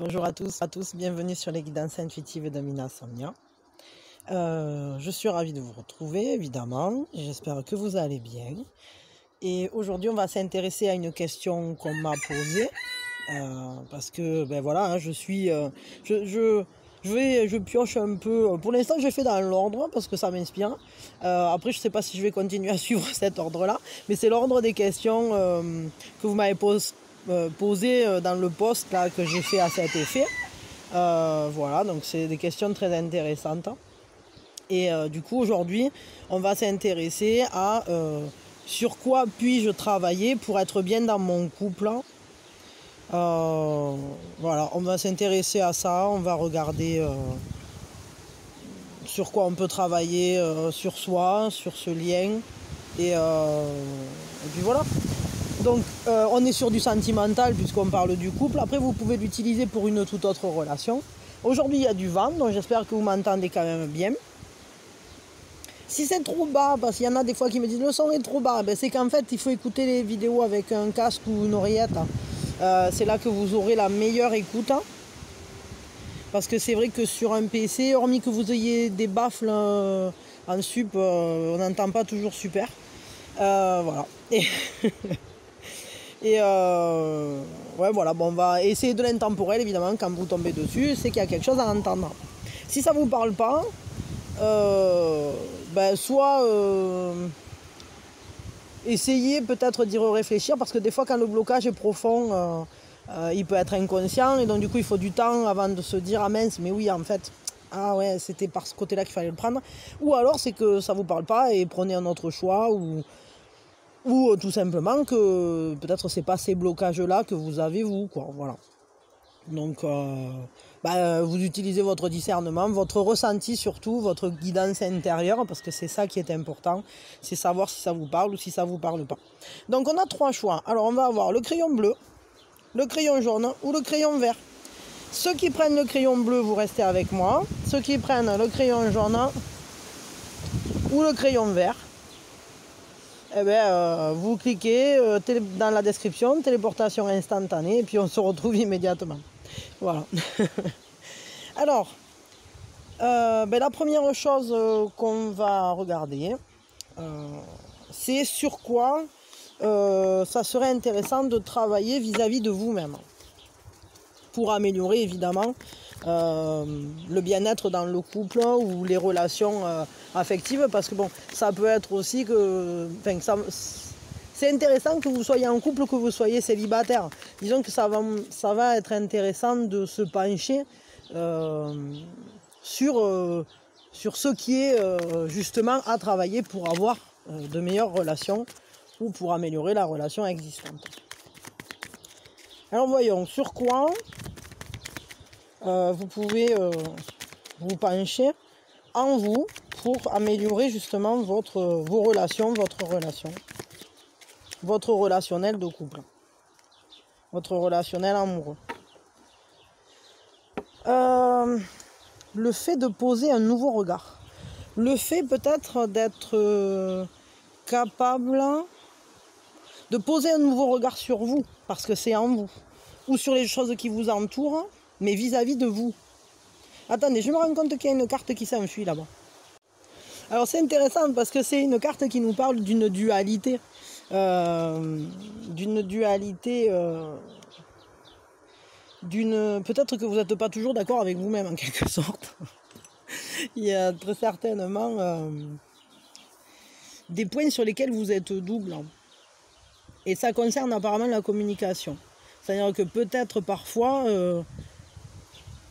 Bonjour à tous, bienvenue sur les guidances intuitives de Mina Somnia. Je suis ravie de vous retrouver, évidemment. J'espère que vous allez bien. Et aujourd'hui, on va s'intéresser à une question qu'on m'a posée. Parce que, ben voilà, hein, je pioche un peu. Pour l'instant, je fais dans l'ordre parce que ça m'inspire. Après, je ne sais pas si je vais continuer à suivre cet ordre-là. Mais c'est l'ordre des questions que vous m'avez posées dans le post là, que j'ai fait à cet effet. Voilà, donc c'est des questions très intéressantes. Et du coup, aujourd'hui, on va s'intéresser à sur quoi puis-je travailler pour être bien dans mon couple. Voilà, on va s'intéresser à ça, on va regarder sur quoi on peut travailler sur soi, sur ce lien. Et puis voilà. Donc on est sur du sentimental puisqu'on parle du couple. Après, vous pouvez l'utiliser pour une toute autre relation. Aujourd'hui, il y a du vent, donc j'espère que vous m'entendez quand même bien. Si c'est trop bas, parce qu'il y en a des fois qui me disent le son est trop bas, ben c'est qu'en fait il faut écouter les vidéos avec un casque ou une oreillette. C'est là que vous aurez la meilleure écoute. Parce que c'est vrai que sur un PC, hormis que vous ayez des baffles en sup, on n'entend pas toujours super. Voilà. Et ouais, voilà, bon, on va essayer de l'intemporel évidemment. Quand vous tombez dessus, c'est qu'il y a quelque chose à entendre. Si ça vous parle pas, ben soit essayez peut-être d'y réfléchir, parce que des fois quand le blocage est profond, il peut être inconscient, et donc du coup il faut du temps avant de se dire ah mince, mais oui en fait, ah ouais, c'était par ce côté là qu'il fallait le prendre. Ou alors c'est que ça vous parle pas et prenez un autre choix, ou tout simplement que peut-être c'est pas ces blocages là que vous avez vous, quoi, voilà. Donc vous utilisez votre discernement, votre ressenti surtout, votre guidance intérieure, parce que c'est ça qui est important, c'est savoir si ça vous parle ou si ça vous parle pas. Donc on a trois choix. Alors on va avoir le crayon bleu, le crayon jaune ou le crayon vert. Ceux qui prennent le crayon bleu, vous restez avec moi. Ceux qui prennent le crayon jaune ou le crayon vert, eh bien, vous cliquez dans la description, téléportation instantanée, et puis on se retrouve immédiatement. Voilà. Alors, la première chose qu'on va regarder, c'est sur quoi ça serait intéressant de travailler vis-à-vis de vous-même. Pour améliorer évidemment le bien-être dans le couple ou les relations affectives, parce que bon, ça peut être aussi que, c'est intéressant que vous soyez en couple, que vous soyez célibataire. Disons que ça va être intéressant de se pencher sur ce qui est justement à travailler pour avoir de meilleures relations ou pour améliorer la relation existante. Alors voyons, sur quoi vous pouvez vous pencher en vous pour améliorer justement vos relations, votre relationnel de couple, votre relationnel amoureux. Le fait de poser un nouveau regard, le fait peut-être d'être capable de poser un nouveau regard sur vous, parce que c'est en vous, ou sur les choses qui vous entourent, mais vis-à-vis de vous. Attendez, je me rends compte qu'il y a une carte qui s'enfuit là-bas. Alors c'est intéressant parce que c'est une carte qui nous parle d'une dualité. Peut-être que vous n'êtes pas toujours d'accord avec vous-même en quelque sorte. Il y a très certainement des points sur lesquels vous êtes double. Et ça concerne apparemment la communication. C'est-à-dire que peut-être parfois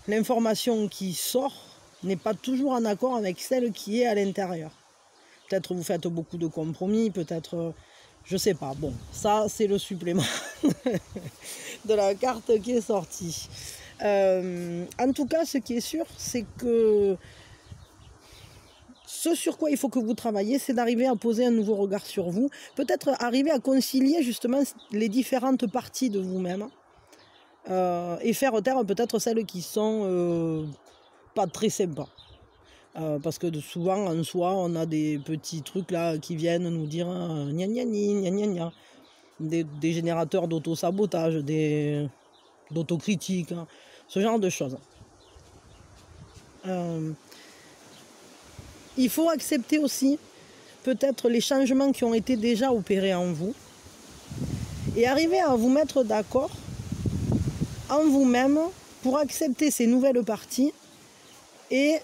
l'information qui sort n'est pas toujours en accord avec celle qui est à l'intérieur. Peut-être vous faites beaucoup de compromis, peut-être, je sais pas. Bon, ça c'est le supplément de la carte qui est sortie. En tout cas, ce qui est sûr, c'est que ce sur quoi il faut que vous travaillez, c'est d'arriver à poser un nouveau regard sur vous. Peut-être arriver à concilier justement les différentes parties de vous-même. Et faire taire peut-être celles qui sont pas très sympas. Parce que souvent en soi on a des petits trucs là qui viennent nous dire gna gna gna gna gna, des générateurs d'auto-sabotage, d'autocritique, hein, ce genre de choses. Il faut accepter aussi peut-être les changements qui ont été déjà opérés en vous et arriver à vous mettre d'accord en vous-même pour accepter ces nouvelles parties et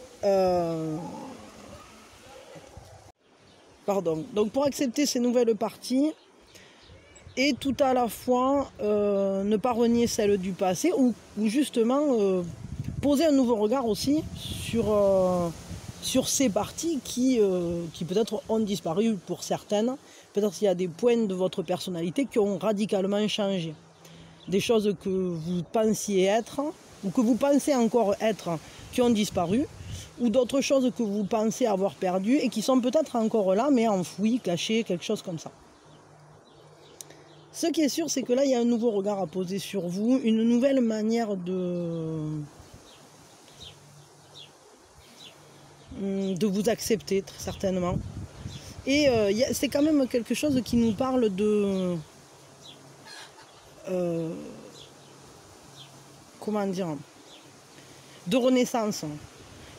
donc pour accepter ces nouvelles parties et tout à la fois ne pas renier celles du passé ou justement poser un nouveau regard aussi sur ces parties qui peut-être ont disparu pour certaines. Peut-être qu'il y a des points de votre personnalité qui ont radicalement changé. Des choses que vous pensiez être ou que vous pensez encore être qui ont disparu, ou d'autres choses que vous pensez avoir perdues et qui sont peut-être encore là mais enfouies, cachées, quelque chose comme ça. Ce qui est sûr, c'est que là, il y a un nouveau regard à poser sur vous, une nouvelle manière de vous accepter, très certainement. Et c'est quand même quelque chose qui nous parle de... comment dire, de renaissance,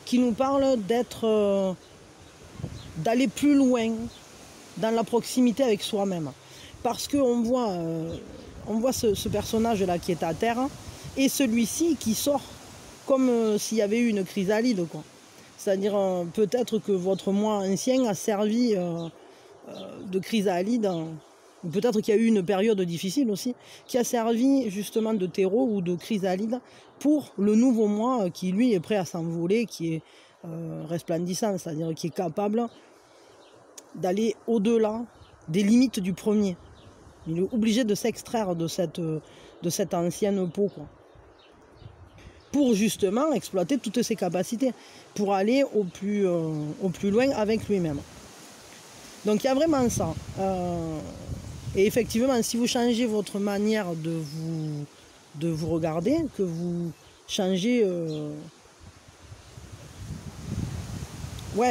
qui nous parle d'aller plus loin dans la proximité avec soi-même. Parce qu'on voit, ce personnage-là qui est à terre et celui-ci qui sort comme s'il y avait eu une chrysalide, quoi. C'est-à-dire peut-être que votre moi ancien a servi de chrysalide, peut-être qu'il y a eu une période difficile aussi, qui a servi justement de terreau ou de chrysalide pour le nouveau moi qui lui est prêt à s'envoler, qui est resplendissant, c'est-à-dire qui est capable d'aller au-delà des limites du premier. Il est obligé de s'extraire de cette ancienne peau, quoi, pour justement exploiter toutes ses capacités, pour aller au plus loin avec lui-même. Donc il y a vraiment ça. Et effectivement, si vous changez votre manière de vous regarder, que vous changez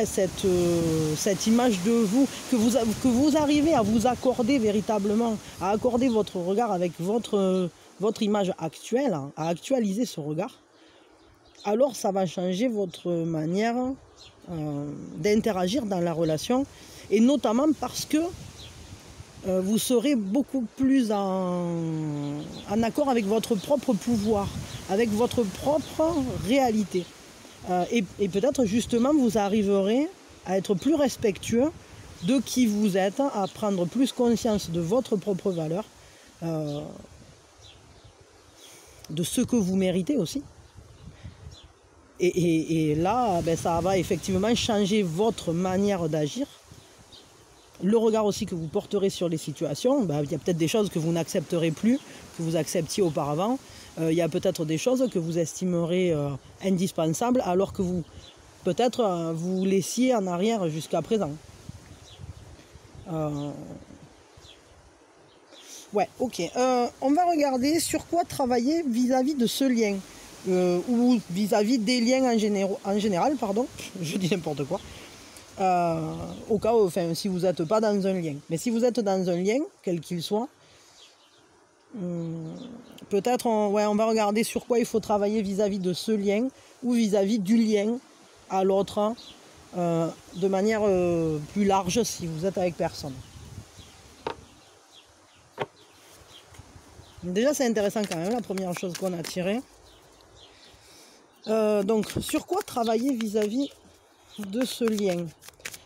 cette image de vous, que vous arrivez à vous accorder véritablement, à accorder votre regard avec votre image actuelle, à actualiser ce regard, alors ça va changer votre manière d'interagir dans la relation, et notamment parce que vous serez beaucoup plus en accord avec votre propre pouvoir, avec votre propre réalité. Et peut-être justement vous arriverez à être plus respectueux de qui vous êtes, à prendre plus conscience de votre propre valeur, de ce que vous méritez aussi. Et là, ça va effectivement changer votre manière d'agir. Le regard aussi que vous porterez sur les situations, il y a peut-être des choses que vous n'accepterez plus, que vous acceptiez auparavant. Il y a peut-être des choses que vous estimerez indispensables, alors que vous, peut-être, vous laissiez en arrière jusqu'à présent. Ouais, ok. On va regarder sur quoi travailler vis-à-vis de ce lien, ou vis-à-vis des liens en général, pardon, je dis n'importe quoi. Au cas où, si vous n'êtes pas dans un lien. Mais si vous êtes dans un lien, quel qu'il soit, peut-être on va regarder sur quoi il faut travailler vis-à-vis de ce lien ou vis-à-vis du lien à l'autre, de manière plus large si vous êtes avec personne. Déjà c'est intéressant quand même, la première chose qu'on a tirée. Donc sur quoi travailler vis-à-vis de ce lien?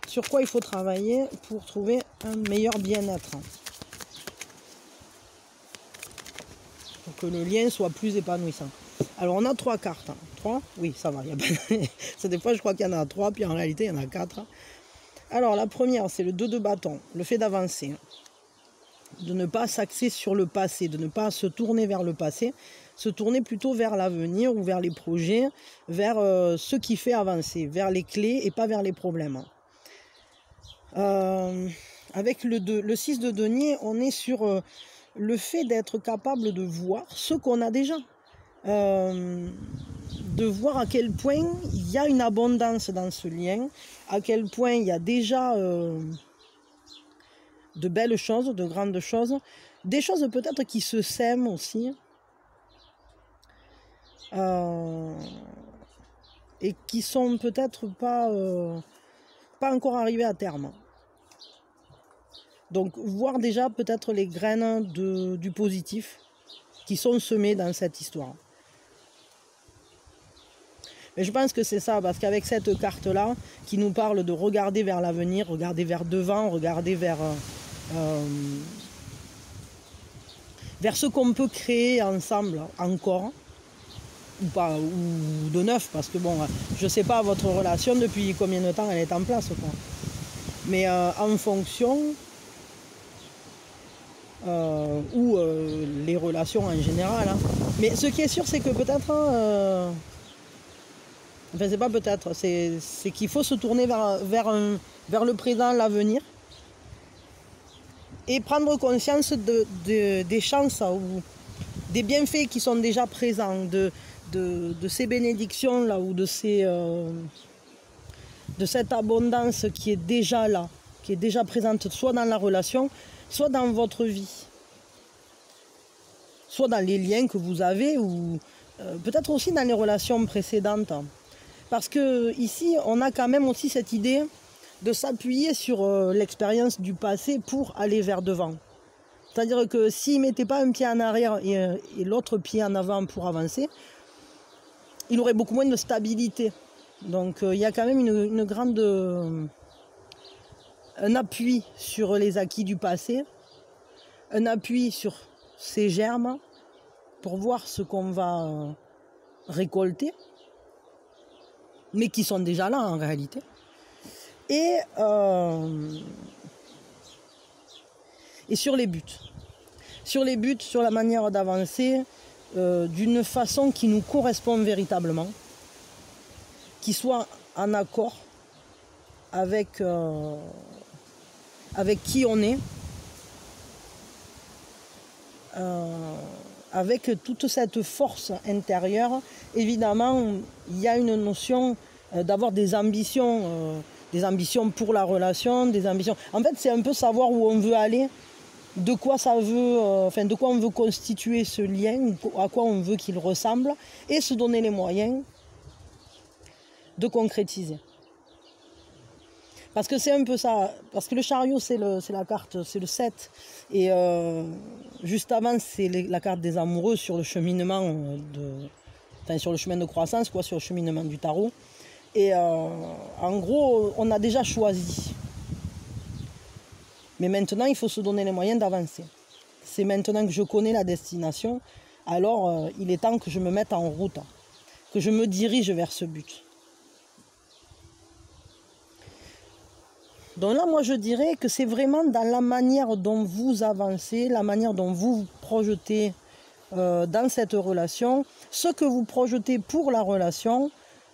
Sur quoi il faut travailler pour trouver un meilleur bien-être, pour que le lien soit plus épanouissant. Alors on a 3 cartes. 3 ? Oui, ça va. C'est des fois je crois qu'il y en a 3, puis en réalité il y en a 4. Alors la première, c'est le 2 de bâton, le fait d'avancer. De ne pas s'axer sur le passé, de ne pas se tourner vers le passé, se tourner plutôt vers l'avenir ou vers les projets, vers ce qui fait avancer, vers les clés et pas vers les problèmes. Avec le 6 de denier, on est sur le fait d'être capable de voir ce qu'on a déjà. De voir à quel point il y a une abondance dans ce lien, à quel point il y a déjà de belles choses, de grandes choses, des choses peut-être qui se sèment aussi. et qui sont peut-être pas encore arrivés à terme. Donc voir déjà peut-être les graines du positif qui sont semées dans cette histoire. Mais je pense que c'est ça, parce qu'avec cette carte-là, qui nous parle de regarder vers l'avenir, regarder vers devant, regarder vers ce qu'on peut créer ensemble encore, ou pas, ou de neuf, parce que bon, je sais pas votre relation depuis combien de temps elle est en place, quoi. Mais en fonction, ou les relations en général. Hein. Mais ce qui est sûr, c'est que peut-être, enfin c'est pas peut-être, c'est qu'il faut se tourner vers le présent, l'avenir, et prendre conscience des chances ou des bienfaits qui sont déjà présents, de ces bénédictions là, ou de cette abondance qui est déjà là, qui est déjà présente, soit dans la relation, soit dans votre vie, soit dans les liens que vous avez, ou peut-être aussi dans les relations précédentes. Parce que ici, on a quand même aussi cette idée de s'appuyer sur l'expérience du passé pour aller vers devant. C'est-à-dire que s'il ne mettait pas un pied en arrière et l'autre pied en avant pour avancer, il aurait beaucoup moins de stabilité. Donc il y a quand même une grande... un appui sur les acquis du passé, un appui sur ces germes pour voir ce qu'on va récolter, mais qui sont déjà là en réalité. Et sur les buts. Sur les buts, sur la manière d'avancer d'une façon qui nous correspond véritablement, qui soit en accord avec qui on est, avec toute cette force intérieure. Évidemment, il y a une notion d'avoir des ambitions pour la relation, des ambitions. En fait, c'est un peu savoir où on veut aller, de quoi ça veut, de quoi on veut constituer ce lien, à quoi on veut qu'il ressemble, et se donner les moyens de concrétiser. Parce que c'est un peu ça, parce que le chariot c'est la carte, c'est le 7, et juste avant c'est la carte des amoureux sur le cheminement sur le chemin de croissance, quoi, sur le cheminement du tarot. Et en gros, on a déjà choisi. Mais maintenant, il faut se donner les moyens d'avancer. C'est maintenant que je connais la destination, alors il est temps que je me mette en route, que je me dirige vers ce but. Donc là, moi, je dirais que c'est vraiment dans la manière dont vous avancez, la manière dont vous vous projetez dans cette relation, ce que vous projetez pour la relation,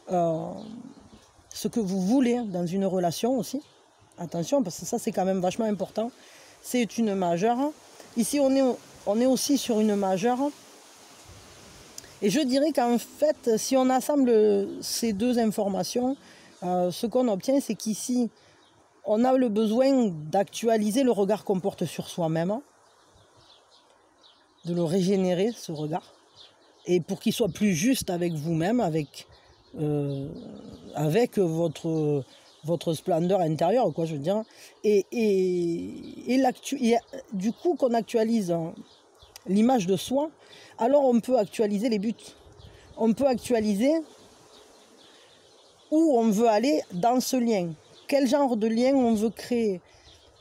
ce que vous voulez dans une relation aussi. Attention, parce que ça, c'est quand même vachement important. C'est une majeure. Ici, on est aussi sur une majeure. Et je dirais qu'en fait, si on assemble ces deux informations, ce qu'on obtient, c'est qu'ici, on a le besoin d'actualiser le regard qu'on porte sur soi-même, de le régénérer, ce regard, et pour qu'il soit plus juste avec vous-même, avec votre splendeur intérieure, quoi, je veux dire. Et du coup, qu'on actualise l'image de soi, alors on peut actualiser les buts. On peut actualiser où on veut aller dans ce lien. Quel genre de lien on veut créer.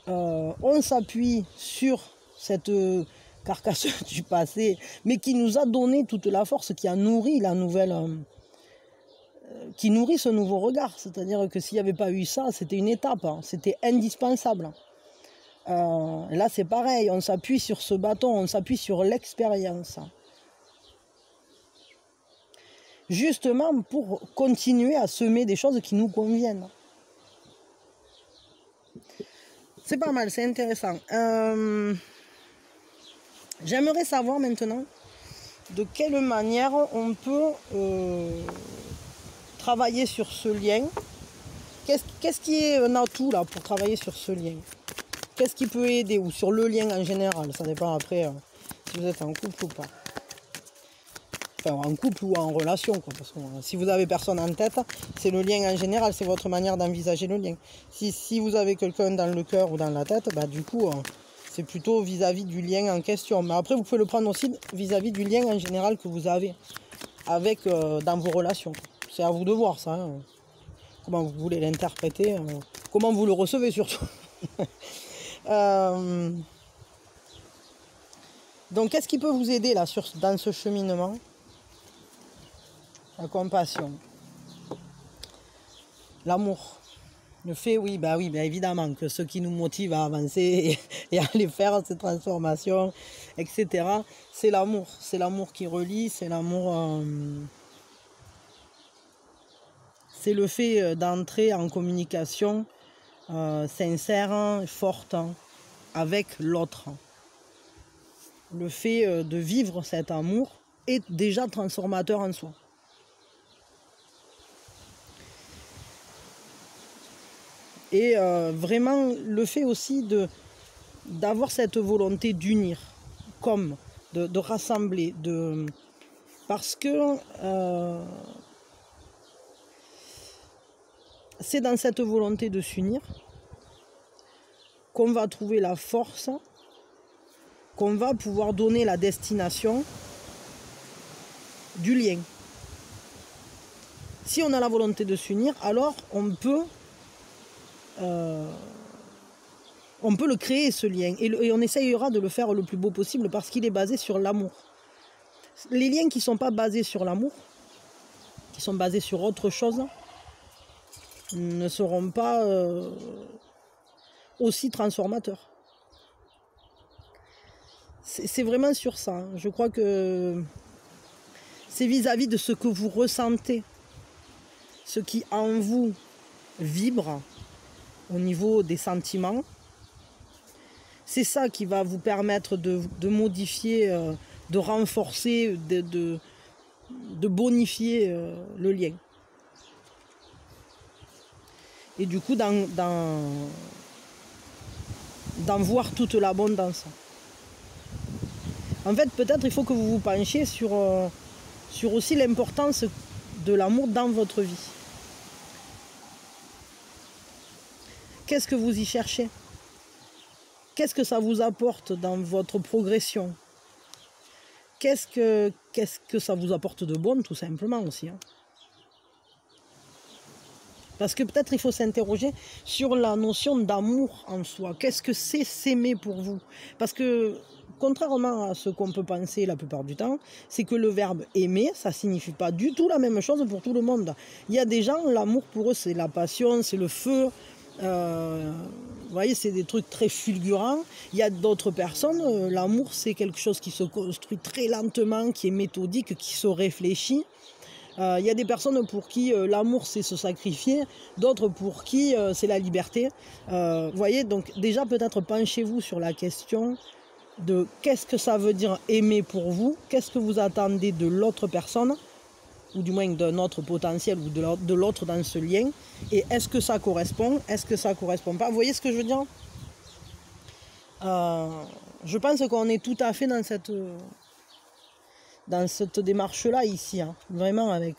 On s'appuie sur cette carcasse du passé, mais qui nous a donné toute la force, qui a nourri la nouvelle... qui nourrit ce nouveau regard. C'est-à-dire que s'il n'y avait pas eu ça, c'était une étape, hein, c'était indispensable. Là, c'est pareil, on s'appuie sur ce bâton, on s'appuie sur l'expérience. Justement pour continuer à semer des choses qui nous conviennent. C'est pas mal, c'est intéressant. J'aimerais savoir maintenant de quelle manière on peut travailler sur ce lien. Qu'est-ce qui est un atout là pour travailler sur ce lien? Qu'est-ce qui peut aider? Ou sur le lien en général, ça dépend après si vous êtes en couple ou pas. Enfin, en couple ou en relation, quoi. Parce que, si vous avez personne en tête, c'est le lien en général, c'est votre manière d'envisager le lien. Si vous avez quelqu'un dans le cœur ou dans la tête, bah, du coup, c'est plutôt vis-à-vis du lien en question. Mais après, vous pouvez le prendre aussi vis-à-vis du lien en général que vous avez avec, dans vos relations. C'est à vous de voir ça. Hein. Comment vous voulez l'interpréter, comment vous le recevez surtout. Donc, qu'est-ce qui peut vous aider là dans ce cheminement? La compassion, l'amour, le fait, oui, bien évidemment, que ce qui nous motive à avancer et à aller faire ces transformations, etc., c'est l'amour. C'est l'amour qui relie, c'est l'amour... c'est le fait d'entrer en communication sincère, forte, avec l'autre. Le fait de vivre cet amour est déjà transformateur en soi. Et vraiment le fait aussi d'avoir cette volonté d'unir, comme de rassembler, parce que c'est dans cette volonté de s'unir qu'on va trouver la force, qu'on va pouvoir donner la destination du lien. Si on a la volonté de s'unir, alors on peut le créer, ce lien, et on essayera de le faire le plus beau possible parce qu'il est basé sur l'amour. Les liens qui ne sont pas basés sur l'amour, qui sont basés sur autre chose, ne seront pas aussi transformateurs. C'est vraiment sur ça. Je crois que c'est vis-à-vis de ce que vous ressentez, ce qui en vous vibre au niveau des sentiments. C'est ça qui va vous permettre de modifier, de renforcer, de bonifier le lien. Et du coup, d'en voir toute l'abondance. En fait, peut-être il faut que vous vous penchiez sur aussi l'importance de l'amour dans votre vie. Qu'est-ce que vous y cherchez? Qu'est-ce que ça vous apporte dans votre progression? Qu'est-ce que ça vous apporte de bon, tout simplement aussi, hein? Parce que peut-être il faut s'interroger sur la notion d'amour en soi. Qu'est-ce que c'est s'aimer pour vous? Parce que, contrairement à ce qu'on peut penser la plupart du temps, c'est que le verbe aimer, ça ne signifie pas du tout la même chose pour tout le monde. Il y a des gens, l'amour pour eux, c'est la passion, c'est le feu. Vous voyez, c'est des trucs très fulgurants. Il y a d'autres personnes, l'amour, c'est quelque chose qui se construit très lentement, qui est méthodique, qui se réfléchit. Il y a des personnes pour qui l'amour c'est se sacrifier, d'autres pour qui c'est la liberté. Vous voyez, donc déjà peut-être penchez-vous sur la question de qu'est-ce que ça veut dire aimer pour vous, qu'est-ce que vous attendez de l'autre personne, ou du moins d'un autre potentiel ou de l'autre dans ce lien, et est-ce que ça correspond, est-ce que ça correspond pas. Vous voyez ce que je veux dire? Je pense qu'on est tout à fait dans cette démarche-là ici, hein, vraiment avec...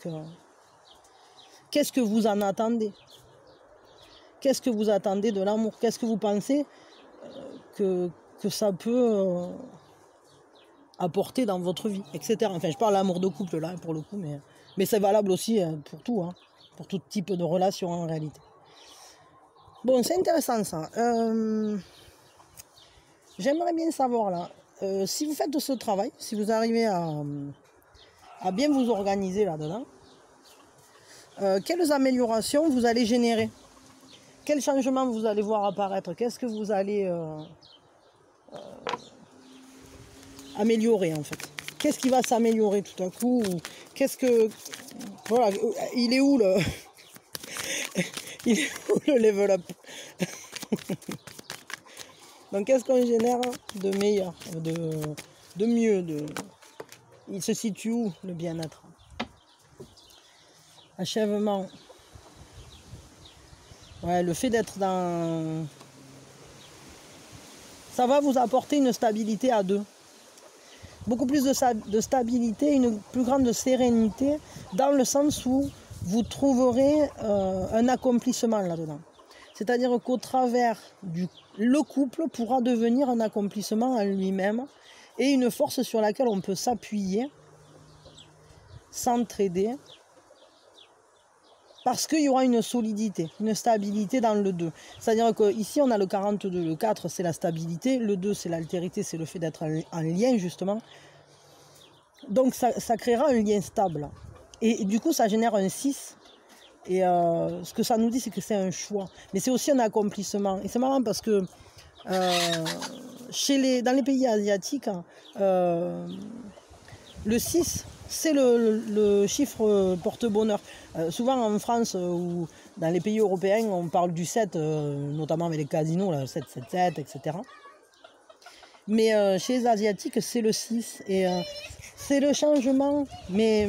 qu'est-ce que vous en attendez? Qu'est-ce que vous attendez de l'amour? Qu'est-ce que vous pensez que ça peut apporter dans votre vie, etc. Enfin, je parle d'amour de couple là, pour le coup, mais c'est valable aussi pour tout, hein, pour tout type de relation en réalité. Bon, c'est intéressant ça. J'aimerais bien savoir là, si vous faites de ce travail, si vous arrivez à bien vous organiser là-dedans, quelles améliorations vous allez générer? Quels changements vous allez voir apparaître? Qu'est-ce que vous allez améliorer en fait? Qu'est-ce qui va s'améliorer tout à coup? Qu'est-ce que... Voilà, il est où le... il est où le level up? Donc qu'est-ce qu'on génère de meilleur, de mieux, il se situe où le bien-être? Achèvement. Ouais, le fait d'être dans... Ça va vous apporter une stabilité à deux. beaucoup plus de stabilité, une plus grande sérénité, dans le sens où vous trouverez un accomplissement là-dedans. C'est-à-dire qu'au travers le couple pourra devenir un accomplissement en lui-même et une force sur laquelle on peut s'appuyer, s'entraider, parce qu'il y aura une solidité, une stabilité dans le 2. C'est-à-dire qu'ici, on a le 42, le 4, c'est la stabilité, le 2, c'est l'altérité, c'est le fait d'être en lien, justement. Donc, ça créera un lien stable. Et du coup, ça génère un 6. Et ce que ça nous dit, c'est que c'est un choix. Mais c'est aussi un accomplissement. Et c'est marrant parce que dans les pays asiatiques, le 6, c'est le chiffre porte-bonheur. Souvent en France ou dans les pays européens, on parle du 7, notamment avec les casinos, là, 7, 7, 7, etc. Mais chez les Asiatiques, c'est le 6. Et c'est le changement, mais...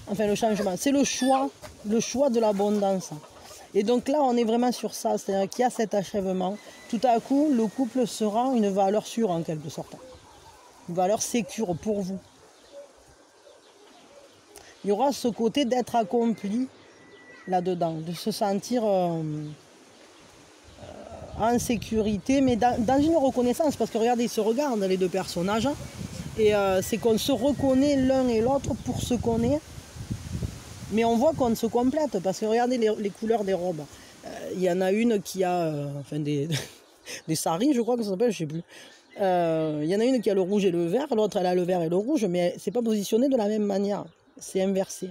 enfin, le changement, c'est le choix de l'abondance. Et donc là, on est vraiment sur ça, c'est-à-dire qu'il y a cet achèvement. Tout à coup, le couple sera une valeur sûre, en quelque sorte. Une valeur sécure pour vous. Il y aura ce côté d'être accompli là-dedans, de se sentir en sécurité, mais dans une reconnaissance, parce que regardez, ils se regardent les deux personnages, et c'est qu'on se reconnaît l'un et l'autre pour ce qu'on est, mais on voit qu'on se complète, parce que regardez les couleurs des robes. Il y en a une qui a des saris, je crois que ça s'appelle, je sais plus. Il y en a une qui a le rouge et le vert, l'autre elle a le vert et le rouge, mais c'est pas positionné de la même manière, c'est inversé.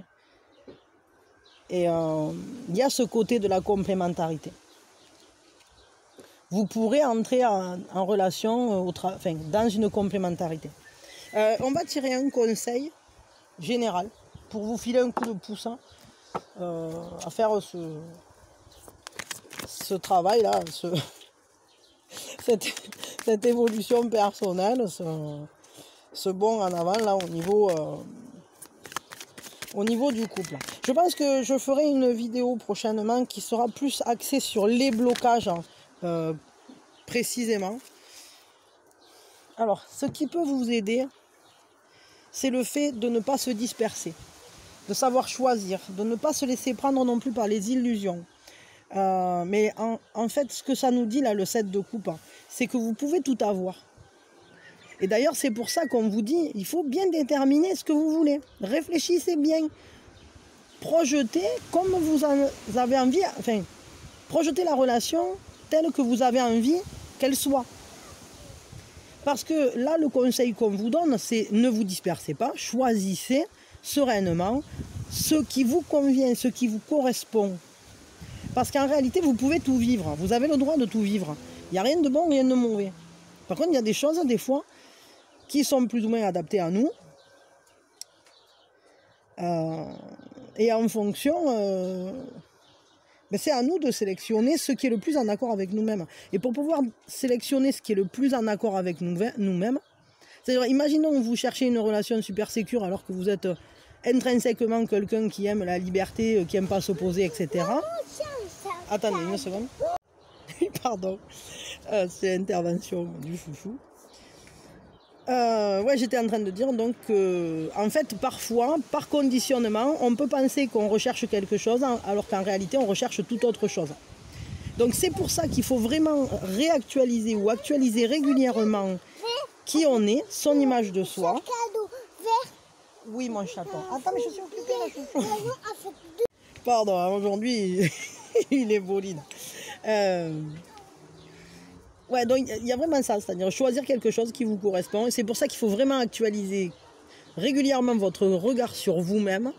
Et il y a ce côté de la complémentarité. Vous pourrez entrer en relation dans une complémentarité. On va tirer un conseil général pour vous filer un coup de pouce à faire ce travail-là, cette évolution personnelle, ce bond en avant là au niveau du couple. Je pense que je ferai une vidéo prochainement qui sera plus axée sur les blocages précisément. Alors, ce qui peut vous aider, c'est le fait de ne pas se disperser, de savoir choisir, de ne pas se laisser prendre non plus par les illusions. Mais en fait, ce que ça nous dit là, le 7 de coupe, c'est que vous pouvez tout avoir. Et d'ailleurs, c'est pour ça qu'on vous dit, il faut bien déterminer ce que vous voulez. Réfléchissez bien. Projetez comme vous en avez envie, enfin, projetez la relation telle que vous avez envie qu'elle soit. Parce que là, le conseil qu'on vous donne, c'est ne vous dispersez pas, choisissez sereinement ce qui vous convient, ce qui vous correspond. Parce qu'en réalité, vous pouvez tout vivre. Vous avez le droit de tout vivre. Il n'y a rien de bon, rien de mauvais. Par contre, il y a des choses, des fois, qui sont plus ou moins adaptées à nous. Et en fonction, c'est à nous de sélectionner ce qui est le plus en accord avec nous-mêmes. Et pour pouvoir sélectionner ce qui est le plus en accord avec nous-mêmes, c'est-à-dire, imaginons que vous cherchez une relation super sécure alors que vous êtes intrinsèquement quelqu'un qui aime la liberté, qui n'aime pas s'opposer, etc. Attendez une seconde. Pardon. C'est l'intervention du chouchou. J'étais en train de dire donc en fait parfois par conditionnement on peut penser qu'on recherche quelque chose alors qu'en réalité on recherche toute autre chose. Donc c'est pour ça qu'il faut vraiment réactualiser ou actualiser régulièrement qui on est, son image de soi. Oui mon chaton. Attends mais je suis occupée là chouchou. Pardon, aujourd'hui il est bolide. Donc il y a vraiment ça, c'est-à-dire choisir quelque chose qui vous correspond. Et c'est pour ça qu'il faut vraiment actualiser régulièrement votre regard sur vous-même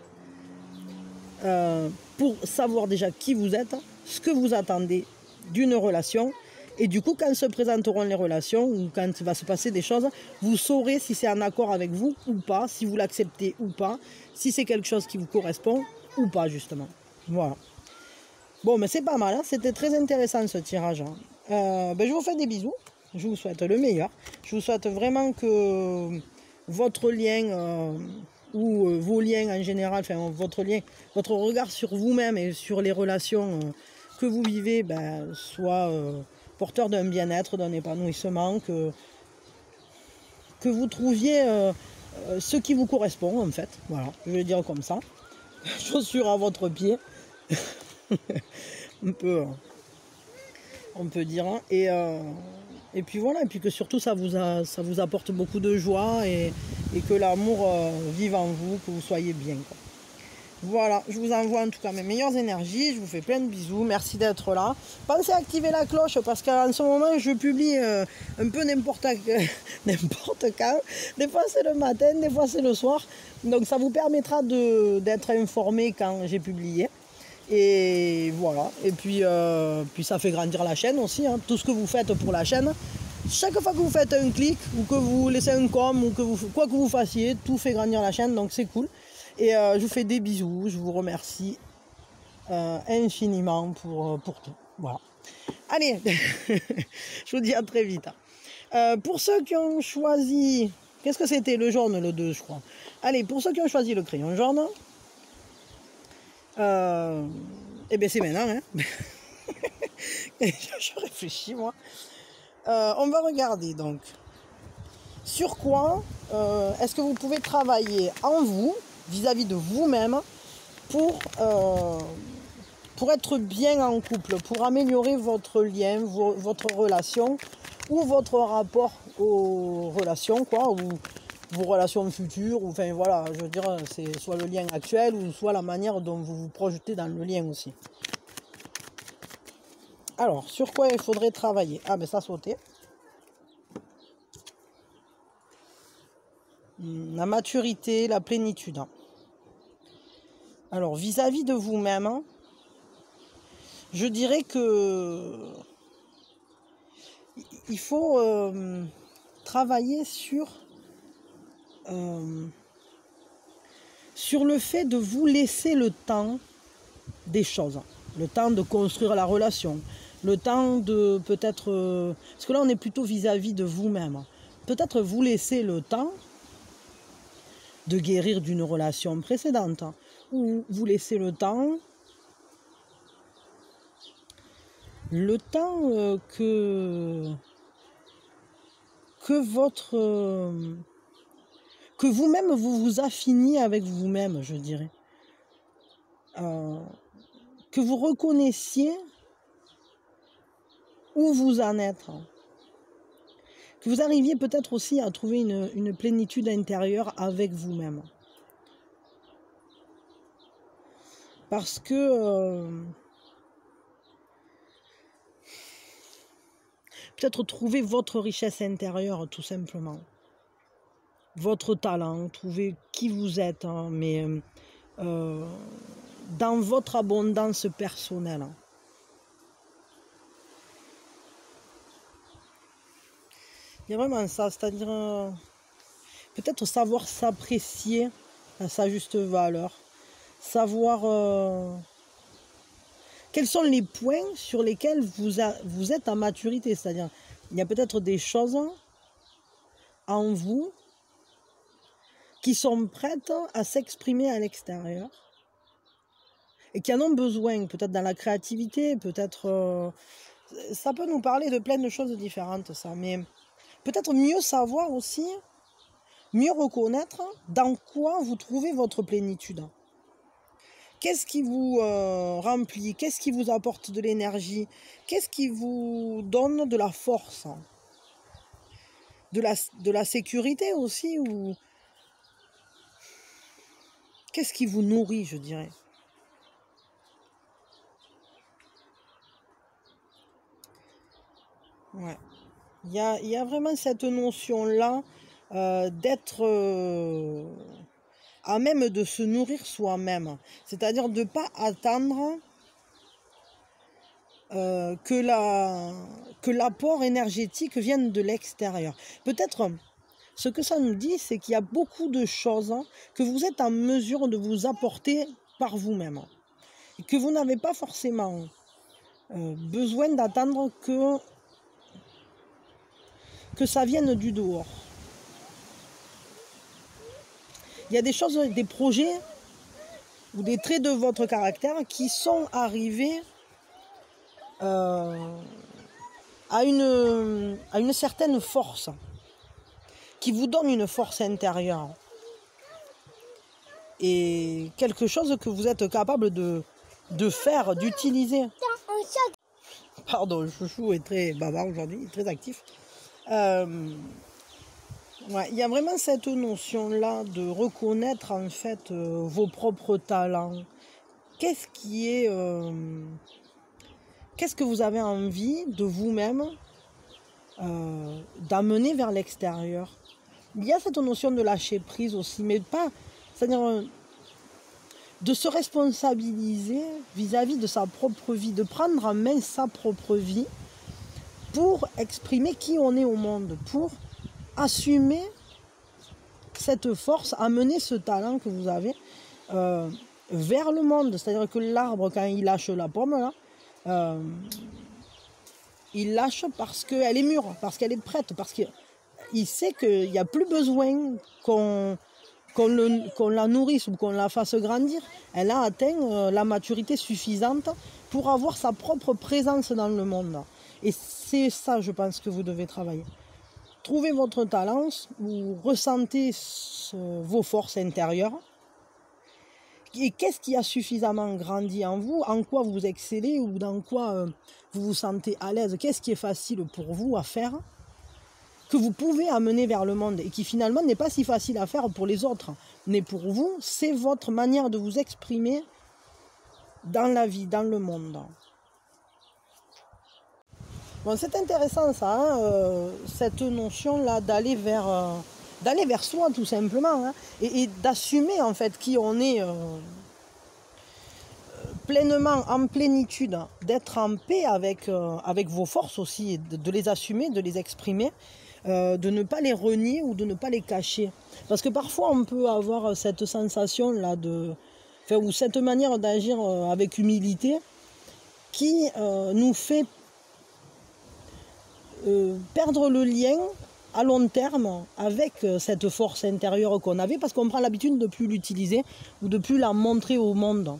pour savoir déjà qui vous êtes, ce que vous attendez d'une relation. Et du coup, quand se présenteront les relations ou quand il va se passer des choses, vous saurez si c'est en accord avec vous ou pas, si vous l'acceptez ou pas, si c'est quelque chose qui vous correspond ou pas, justement. Voilà. Bon, mais c'est pas mal, hein. C'était très intéressant ce tirage. Je vous fais des bisous, je vous souhaite le meilleur. Je vous souhaite vraiment que votre lien ou vos liens en général, enfin votre regard sur vous-même et sur les relations que vous vivez soit porteur d'un bien-être, d'un épanouissement, que vous trouviez ce qui vous correspond en fait. Voilà, je vais dire comme ça. Chaussures à votre pied. on peut dire. Hein. Et puis voilà, et puis que surtout ça vous apporte beaucoup de joie et que l'amour vive en vous, que vous soyez bien. Quoi. Voilà, je vous envoie en tout cas mes meilleures énergies, je vous fais plein de bisous, merci d'être là. Pensez à activer la cloche parce qu'en ce moment je publie un peu n'importe quand. Des fois c'est le matin, des fois c'est le soir. Donc ça vous permettra d'être informé quand j'ai publié. Et voilà, et puis ça fait grandir la chaîne aussi, hein. Tout ce que vous faites pour la chaîne. Chaque fois que vous faites un clic ou que vous laissez un com ou quoi que vous fassiez, tout fait grandir la chaîne, donc c'est cool. Et je vous fais des bisous, je vous remercie infiniment pour tout. Voilà. Allez, je vous dis à très vite. Pour ceux qui ont choisi, qu'est-ce que c'était? Le jaune, le 2, je crois. Allez, pour ceux qui ont choisi le crayon jaune, eh bien c'est maintenant. Hein. Je réfléchis, moi. On va regarder donc. Sur quoi est-ce que vous pouvez travailler en vous, vis-à-vis de vous-même, pour être bien en couple, pour améliorer votre lien, votre relation, ou votre rapport aux relations, quoi, ou vos relations futures, ou enfin voilà, je veux dire, c'est soit le lien actuel, ou soit la manière dont vous vous projetez dans le lien aussi. Alors, sur quoi il faudrait travailler? Ah, ben ça sautait. La maturité, la plénitude. Alors, vis-à-vis de vous-même, je dirais que il faut travailler sur le fait de vous laisser le temps des choses, le temps de construire la relation, le temps de peut-être... parce que là, on est plutôt vis-à-vis de vous-même. Peut-être vous laisser le temps de guérir d'une relation précédente, ou vous laisser le temps que vous-même vous vous affiniez avec vous-même, je dirais. Que vous reconnaissiez où vous en êtes. Que vous arriviez peut-être aussi à trouver une plénitude intérieure avec vous-même. Parce que peut-être trouver votre richesse intérieure, tout simplement. Votre talent, trouver qui vous êtes, hein, mais dans votre abondance personnelle. Il y a vraiment ça, c'est-à-dire peut-être savoir s'apprécier à sa juste valeur, savoir quels sont les points sur lesquels vous êtes à maturité, c'est-à-dire il y a peut-être des choses en vous qui sont prêtes à s'exprimer à l'extérieur et qui en ont besoin, peut-être dans la créativité, peut-être... ça peut nous parler de plein de choses différentes, ça, mais peut-être mieux savoir aussi, mieux reconnaître dans quoi vous trouvez votre plénitude. Qu'est-ce qui vous remplit? Qu'est-ce qui vous apporte de l'énergie? Qu'est-ce qui vous donne de la force? De la sécurité aussi, ou qu'est-ce qui vous nourrit, je dirais? Ouais. Il y a vraiment cette notion-là d'être à même de se nourrir soi-même. C'est-à-dire de ne pas attendre que l'apport énergétique vienne de l'extérieur. Peut-être ce que ça nous dit, c'est qu'il y a beaucoup de choses que vous êtes en mesure de vous apporter par vous-même. Et que vous n'avez pas forcément besoin d'attendre que ça vienne du dehors. Il y a des choses, des projets ou des traits de votre caractère qui sont arrivés à une certaine force. qui vous donne une force intérieure. Et quelque chose que vous êtes capable de faire, d'utiliser. Pardon, le chouchou est très bavard aujourd'hui, très actif. Ouais, il y a vraiment cette notion-là de reconnaître en fait vos propres talents. Qu'est-ce que vous avez envie de vous-même d'amener vers l'extérieur? Il y a cette notion de lâcher prise aussi, mais pas, c'est-à-dire de se responsabiliser vis-à-vis de sa propre vie, de prendre en main sa propre vie pour exprimer qui on est au monde, pour assumer cette force, amener ce talent que vous avez vers le monde. C'est-à-dire que l'arbre, quand il lâche la pomme, là, il lâche parce qu'elle est mûre, parce qu'elle est prête, parce qu'il sait qu'il n'y a plus besoin qu'on la nourrisse ou qu'on la fasse grandir. Elle a atteint la maturité suffisante pour avoir sa propre présence dans le monde. Et c'est ça, je pense, que vous devez travailler. Trouvez votre talent, vous ressentez vos forces intérieures. Et qu'est-ce qui a suffisamment grandi en vous, en quoi vous excellez ou dans quoi vous vous sentez à l'aise? Qu'est-ce qui est facile pour vous à faire, que vous pouvez amener vers le monde et qui finalement n'est pas si facile à faire pour les autres. Mais pour vous, c'est votre manière de vous exprimer dans la vie, dans le monde. Bon, c'est intéressant ça, hein, cette notion-là d'aller vers soi tout simplement, hein, et d'assumer en fait qui on est pleinement, en plénitude, d'être en paix avec vos forces aussi, de les assumer, de les exprimer, de ne pas les renier ou de ne pas les cacher. Parce que parfois on peut avoir cette sensation-là ou cette manière d'agir avec humilité qui nous fait perdre le lien à long terme avec cette force intérieure qu'on avait parce qu'on prend l'habitude de ne plus l'utiliser ou de ne plus la montrer au monde.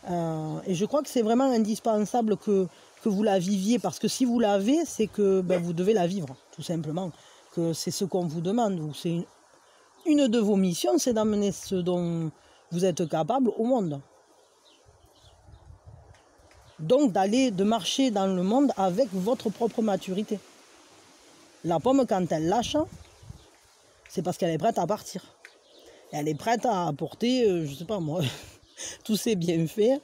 Et je crois que c'est vraiment indispensable que vous la viviez parce que si vous l'avez, c'est que vous devez la vivre, tout simplement. Que c'est ce qu'on vous demande. Ou c'est une de vos missions, c'est d'amener ce dont vous êtes capable au monde. Donc de marcher dans le monde avec votre propre maturité. La pomme, quand elle lâche, c'est parce qu'elle est prête à partir. Elle est prête à apporter, je ne sais pas moi, tous ses bienfaits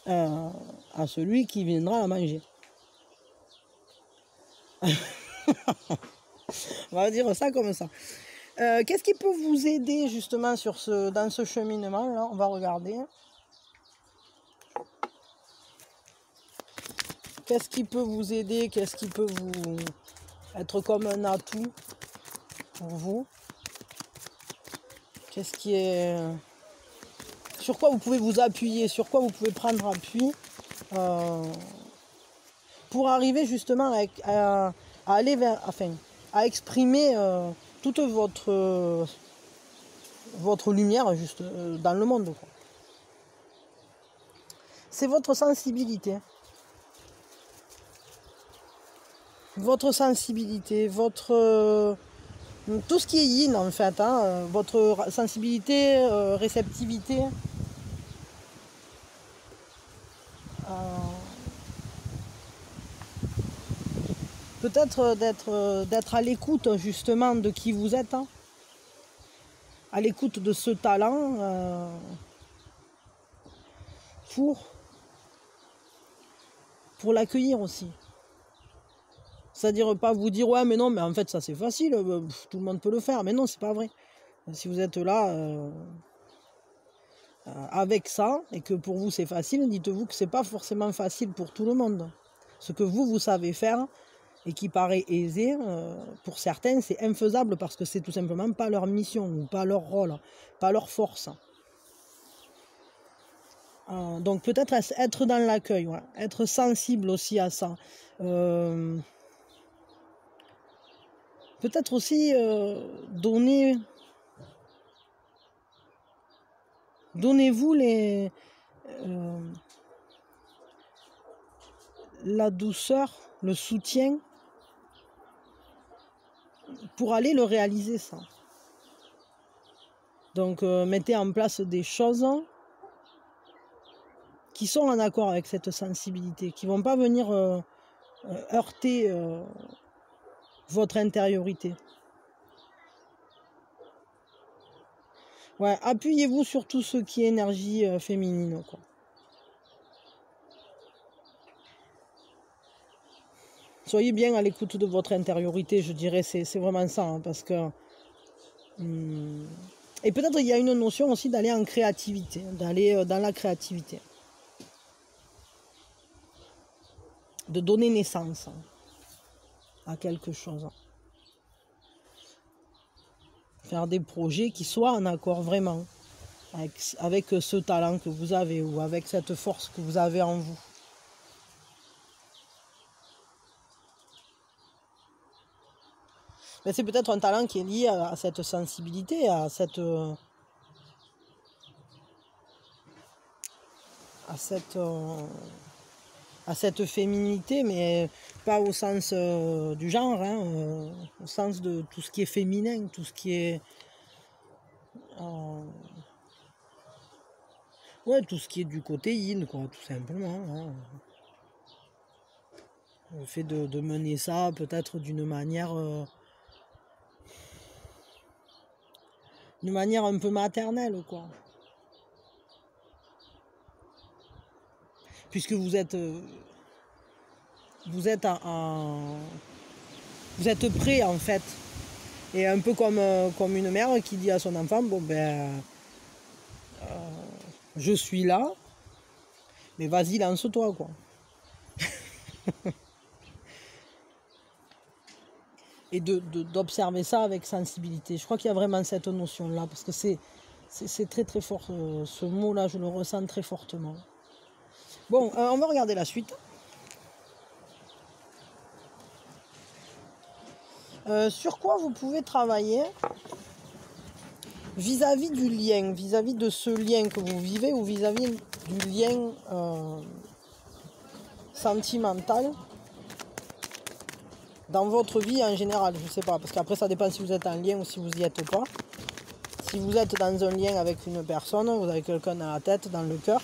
à celui qui viendra la manger. On va dire ça comme ça. Qu'est-ce qui peut vous aider justement dans ce cheminement-là? On va regarder. Qu'est-ce qui peut vous aider? Qu'est-ce qui peut vous être comme un atout pour vous? Qu'est-ce qui est... Sur quoi vous pouvez vous appuyer? Sur quoi vous pouvez prendre appui pour arriver justement à aller vers... Enfin, à exprimer toute votre lumière juste dans le monde. C'est votre sensibilité. Votre sensibilité, tout ce qui est yin en fait, hein, votre sensibilité, réceptivité. Peut-être d'être à l'écoute justement de qui vous êtes, hein, à l'écoute de ce talent pour l'accueillir aussi. C'est-à-dire pas vous dire ouais mais non mais en fait ça c'est facile, tout le monde peut le faire, mais non c'est pas vrai. Si vous êtes là avec ça et que pour vous c'est facile, dites-vous que c'est pas forcément facile pour tout le monde. Ce que vous savez faire et qui paraît aisé, pour certains c'est infaisable parce que c'est tout simplement pas leur mission ou pas leur rôle, pas leur force. Donc peut-être être dans l'accueil, ouais, être sensible aussi à ça. Peut-être aussi donnez-vous la douceur, le soutien pour aller le réaliser, ça. Donc, mettez en place des choses qui sont en accord avec cette sensibilité, qui ne vont pas venir heurter votre intériorité. Ouais, appuyez-vous sur tout ce qui est énergie féminine, quoi. Soyez bien à l'écoute de votre intériorité, je dirais, c'est vraiment ça, hein, parce que... et peut-être il y a une notion aussi d'aller en créativité, d'aller dans la créativité. De donner naissance à quelque chose. Faire des projets qui soient en accord vraiment avec ce talent que vous avez ou avec cette force que vous avez en vous. Mais c'est peut-être un talent qui est lié à cette sensibilité, à cette féminité, mais pas au sens du genre, hein, au sens de tout ce qui est féminin, tout ce qui est... ouais, tout ce qui est du côté yin, quoi, tout simplement. Hein. Le fait de mener ça peut-être d'une manière un peu maternelle, quoi. Puisque vous êtes prêt, en fait. Et un peu comme une mère qui dit à son enfant, bon ben, je suis là, mais vas-y, lance-toi, quoi. Et d'observer ça avec sensibilité. Je crois qu'il y a vraiment cette notion-là, parce que c'est très très fort, ce mot-là, je le ressens très fortement. Bon, on va regarder la suite. Sur quoi vous pouvez travailler vis-à-vis du lien, vis-à-vis de ce lien que vous vivez ou vis-à-vis du lien sentimental dans votre vie en général, je sais pas, parce qu'après ça dépend si vous êtes en lien ou si vous y êtes pas. Si vous êtes dans un lien avec une personne, vous avez quelqu'un dans la tête, dans le cœur,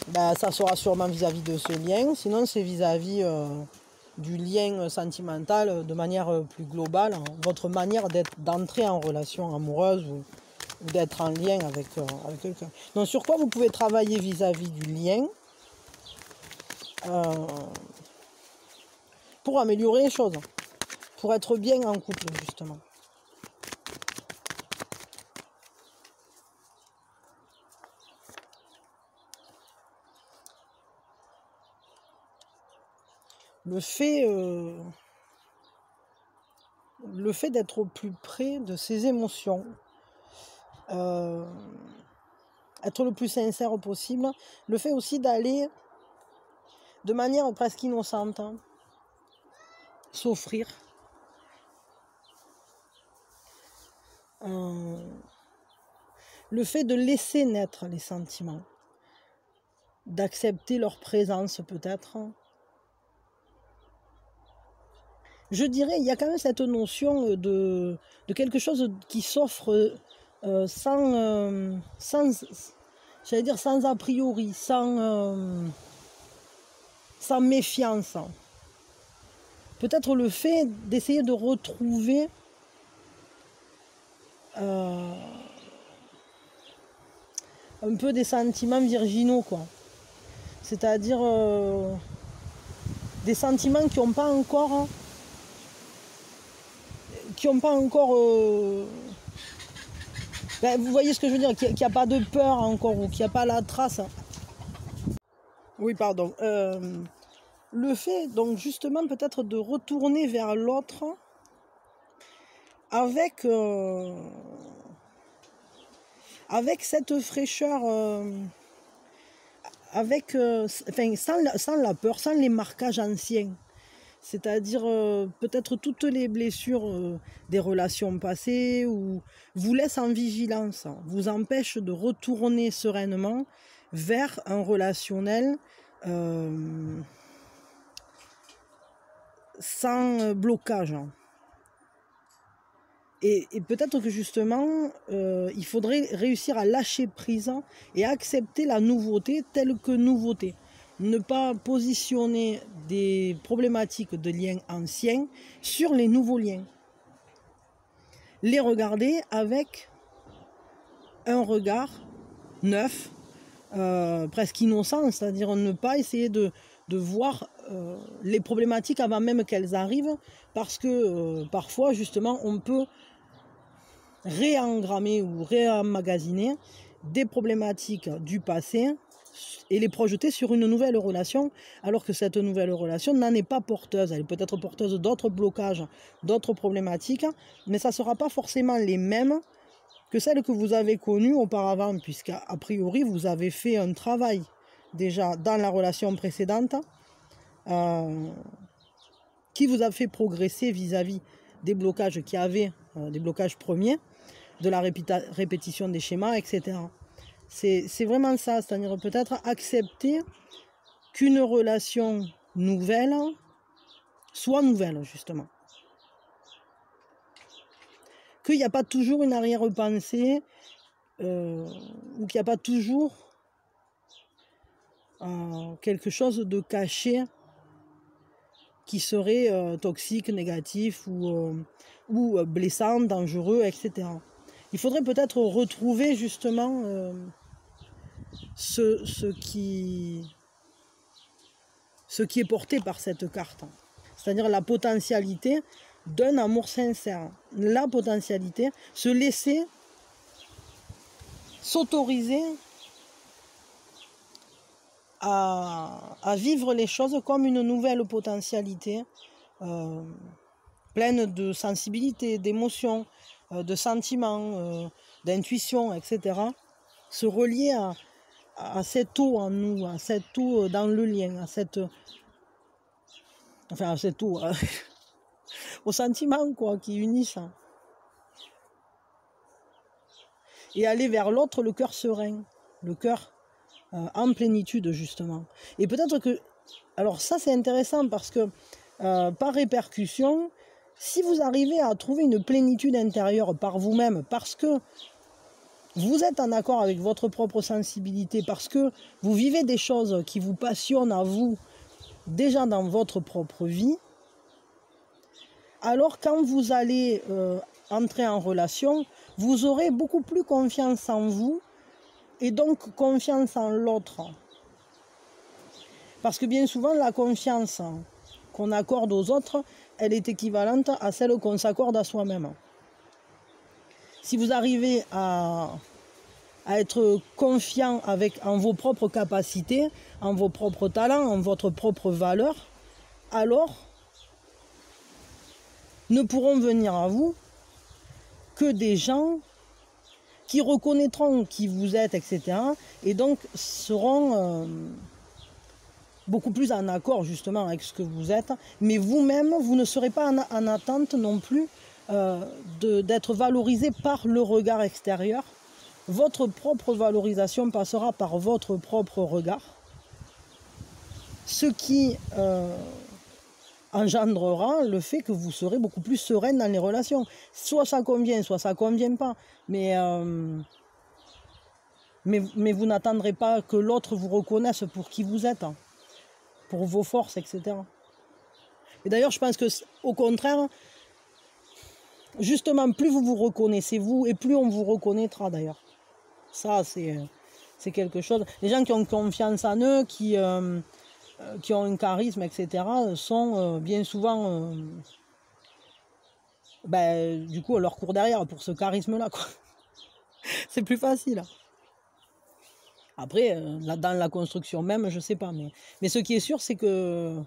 ben, ça sera sûrement vis-à-vis de ce lien, sinon c'est vis-à-vis du lien sentimental de manière plus globale, hein, votre manière d'entrer en relation amoureuse ou d'être en lien avec quelqu'un. Donc sur quoi vous pouvez travailler vis-à-vis du lien pour améliorer les choses, pour être bien en couple, justement. Le fait d'être au plus près de ses émotions, être le plus sincère possible, le fait aussi d'aller de manière presque innocente, hein, s'offrir. Le fait de laisser naître les sentiments, d'accepter leur présence peut-être. Je dirais, il y a quand même cette notion de quelque chose qui s'offre sans j'allais dire sans a priori, sans méfiance. Peut-être le fait d'essayer de retrouver un peu des sentiments virginaux, quoi. C'est-à-dire des sentiments qui n'ont pas encore ben, vous voyez ce que je veux dire, qu'il n'y a pas de peur encore, ou qu'il n'y a pas la trace. Oui, pardon. Le fait, donc justement, peut-être de retourner vers l'autre avec cette fraîcheur, sans la peur, sans les marquages anciens. C'est-à-dire peut-être toutes les blessures des relations passées ou vous laissent en vigilance, vous empêchent de retourner sereinement vers un relationnel sans blocage. Et peut-être que justement, il faudrait réussir à lâcher prise et accepter la nouveauté telle que nouveauté. Ne pas positionner des problématiques de liens anciens sur les nouveaux liens. Les regarder avec un regard neuf, presque innocent, c'est-à-dire ne pas essayer de voir les problématiques avant même qu'elles arrivent, parce que parfois justement on peut réengrammer ou réemmagasiner des problématiques du passé et les projeter sur une nouvelle relation, alors que cette nouvelle relation n'en est pas porteuse. Elle est peut-être porteuse d'autres blocages, d'autres problématiques, mais ça ne sera pas forcément les mêmes que celles que vous avez connues auparavant, puisqu'à priori, vous avez fait un travail déjà dans la relation précédente qui vous a fait progresser vis-à-vis des blocages qui avaient, des blocages premiers, de la répétition des schémas, etc. C'est vraiment ça, c'est-à-dire peut-être accepter qu'une relation nouvelle soit nouvelle, justement. Qu'il n'y a pas toujours une arrière-pensée, ou qu'il n'y a pas toujours quelque chose de caché qui serait toxique, négatif ou blessant, dangereux, etc. Il faudrait peut-être retrouver justement ce qui est porté par cette carte, c'est-à-dire la potentialité d'un amour sincère, la potentialité, se laisser s'autoriser à vivre les choses comme une nouvelle potentialité, pleine de sensibilité, d'émotions, de sentiments, d'intuition, etc. Se relier à cette eau en nous, à cette eau dans le lien, à cette eau, aux sentiments quoi, qui unissent. Et aller vers l'autre, le cœur serein, le cœur en plénitude justement. Et peut-être que, alors ça c'est intéressant parce que par répercussion, si vous arrivez à trouver une plénitude intérieure par vous-même, parce que vous êtes en accord avec votre propre sensibilité, parce que vous vivez des choses qui vous passionnent à vous, déjà dans votre propre vie, alors quand vous allez entrer en relation, vous aurez beaucoup plus confiance en vous et donc confiance en l'autre. Parce que bien souvent, la confiance qu'on accorde aux autres, elle est équivalente à celle qu'on s'accorde à soi-même. Si vous arrivez à être confiant en vos propres capacités, en vos propres talents, en votre propre valeur, alors ne pourront venir à vous que des gens qui reconnaîtront qui vous êtes, etc. Et donc seront beaucoup plus en accord justement avec ce que vous êtes. Mais vous-même, vous ne serez pas en attente non plus d'être valorisé par le regard extérieur. Votre propre valorisation passera par votre propre regard. Ce qui engendrera le fait que vous serez beaucoup plus sereine dans les relations. Soit ça convient, soit ça convient pas. Mais vous n'attendrez pas que l'autre vous reconnaisse pour qui vous êtes, pour vos forces, etc. Et d'ailleurs, je pense que au contraire, justement, plus vous vous reconnaissez vous, et plus on vous reconnaîtra d'ailleurs. Ça, c'est quelque chose. Les gens qui ont confiance en eux, qui ont un charisme, etc., sont bien souvent, du coup, à leur court derrière pour ce charisme-là, quoi. C'est plus facile. Après, dans la construction même, je sais pas, mais ce qui est sûr, c'est que,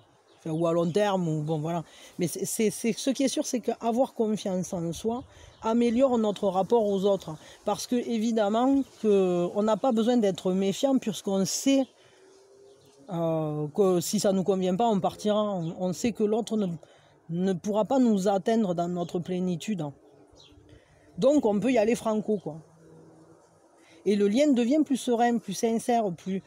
ou à long terme, ou bon, voilà. Mais ce qui est sûr, c'est qu'avoir confiance en soi améliore notre rapport aux autres. Parce que, évidemment, on n'a pas besoin d'être méfiant, puisqu'on sait que si ça ne nous convient pas, on partira. On sait que l'autre ne pourra pas nous atteindre dans notre plénitude. Donc, on peut y aller franco, quoi. Et le lien devient plus serein, plus sincère, plus...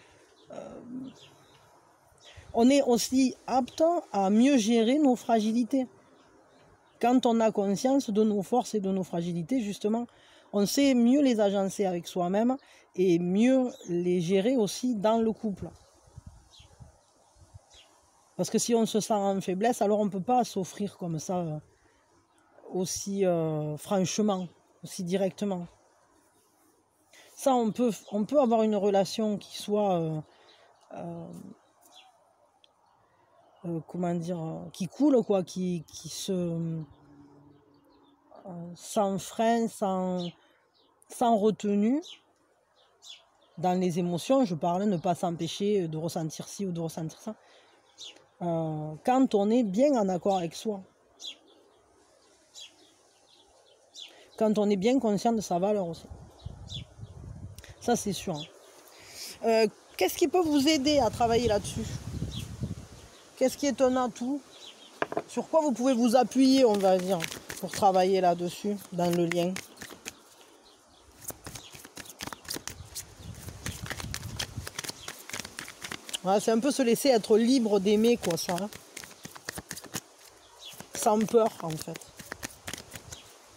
on est aussi apte à mieux gérer nos fragilités. Quand on a conscience de nos forces et de nos fragilités, justement, on sait mieux les agencer avec soi-même et mieux les gérer aussi dans le couple. Parce que si on se sent en faiblesse, alors on ne peut pas s'offrir comme ça aussi franchement, aussi directement. Ça, on peut avoir une relation qui soit, comment dire, qui coule, quoi, qui se... sans frein, sans retenue, dans les émotions, je parle, ne pas s'empêcher de ressentir ci ou de ressentir ça. Quand on est bien en accord avec soi. Quand on est bien conscient de sa valeur aussi. Ça, c'est sûr. Qu'est-ce qui peut vous aider à travailler là-dessus? Qu'est-ce qui est un atout? Sur quoi vous pouvez vous appuyer, on va dire, pour travailler là-dessus, dans le lien? Voilà, c'est un peu se laisser être libre d'aimer, quoi, ça. Hein. Sans peur, en fait.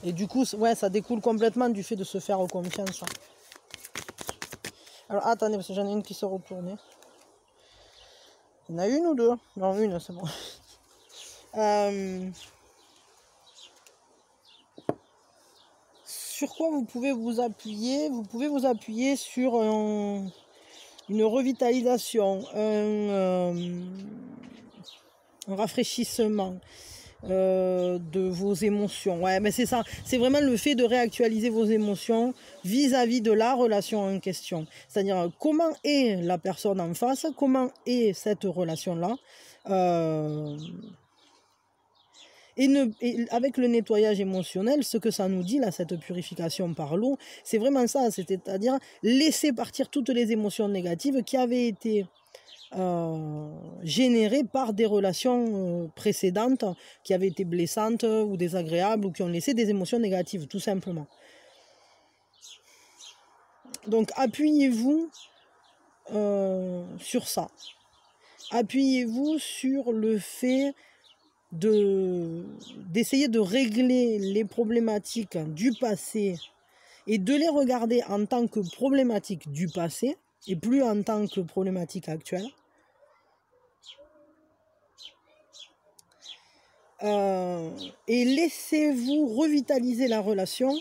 Et du coup, ouais, ça découle complètement du fait de se faire confiance. Hein. Alors, attendez, parce que j'en ai une qui se retournait. Il y en a une ou deux? Non, une, c'est bon. Sur quoi vous pouvez vous appuyer? Vous pouvez vous appuyer sur une revitalisation, un rafraîchissement de vos émotions. Ouais, mais c'est ça. C'est vraiment le fait de réactualiser vos émotions vis-à-vis de la relation en question. C'est-à-dire comment est la personne en face, comment est cette relation-là. Et avec le nettoyage émotionnel, ce que ça nous dit, là, cette purification par l'eau, c'est vraiment ça, c'est-à-dire laisser partir toutes les émotions négatives qui avaient été générées par des relations précédentes, qui avaient été blessantes ou désagréables, ou qui ont laissé des émotions négatives, tout simplement. Donc, appuyez-vous sur ça. Appuyez-vous sur le fait d'essayer de régler les problématiques du passé et de les regarder en tant que problématiques du passé et plus en tant que problématiques actuelles. Et laissez-vous revitaliser la relation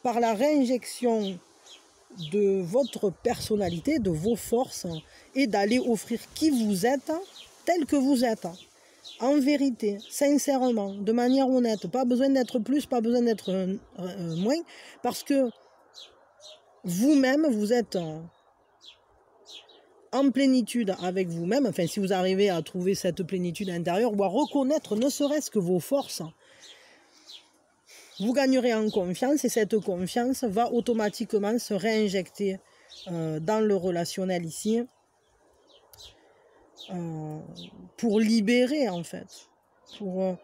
par la réinjection de votre personnalité, de vos forces, et d'aller offrir qui vous êtes, tel que vous êtes. En vérité, sincèrement, de manière honnête, pas besoin d'être plus, pas besoin d'être moins, parce que vous-même, vous êtes en plénitude avec vous-même, enfin si vous arrivez à trouver cette plénitude intérieure ou à reconnaître ne serait-ce que vos forces, vous gagnerez en confiance et cette confiance va automatiquement se réinjecter dans le relationnel ici, pour libérer en fait, pour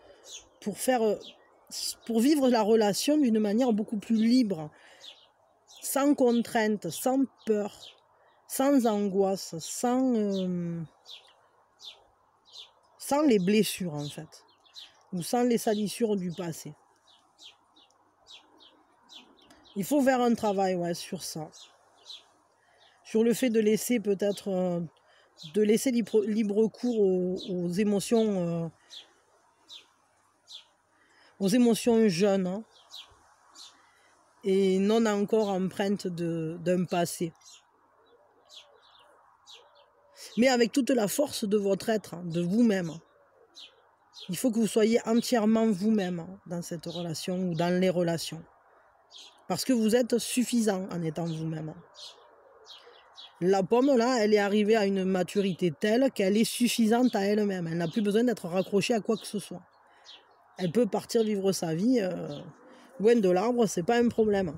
vivre la relation d'une manière beaucoup plus libre, sans contrainte, sans peur, sans angoisse, sans les blessures en fait, ou sans les salissures du passé. Il faut faire un travail sur ça, sur le fait de laisser peut-être libre cours aux émotions jeunes, hein, et non encore empreintes d'un passé. Mais avec toute la force de votre être, de vous-même. Il faut que vous soyez entièrement vous-même dans cette relation ou dans les relations. Parce que vous êtes suffisant en étant vous-même. La pomme, là, elle est arrivée à une maturité telle qu'elle est suffisante à elle-même. Elle n'a plus besoin d'être raccrochée à quoi que ce soit. Elle peut partir vivre sa vie loin de l'arbre, c'est pas un problème.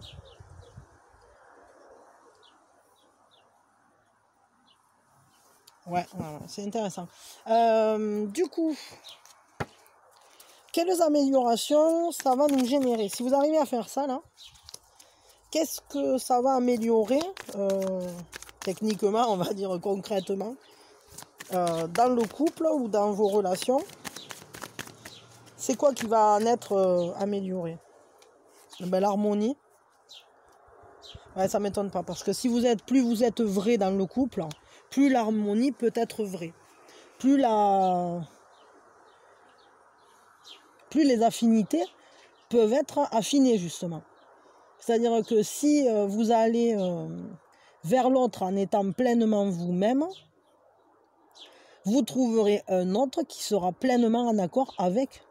Ouais, c'est intéressant. Du coup, quelles améliorations ça va nous générer? Si vous arrivez à faire ça, là, qu'est-ce que ça va améliorer techniquement, on va dire concrètement, dans le couple ou dans vos relations? c'est quoi qui va en être amélioré? Ben, l'harmonie. Ouais, ça ne m'étonne pas, parce que si plus vous êtes vrai dans le couple, plus l'harmonie peut être vraie. Plus les affinités peuvent être affinées, justement. C'est-à-dire que si vous allez vers l'autre en étant pleinement vous-même, vous trouverez un autre qui sera pleinement en accord avec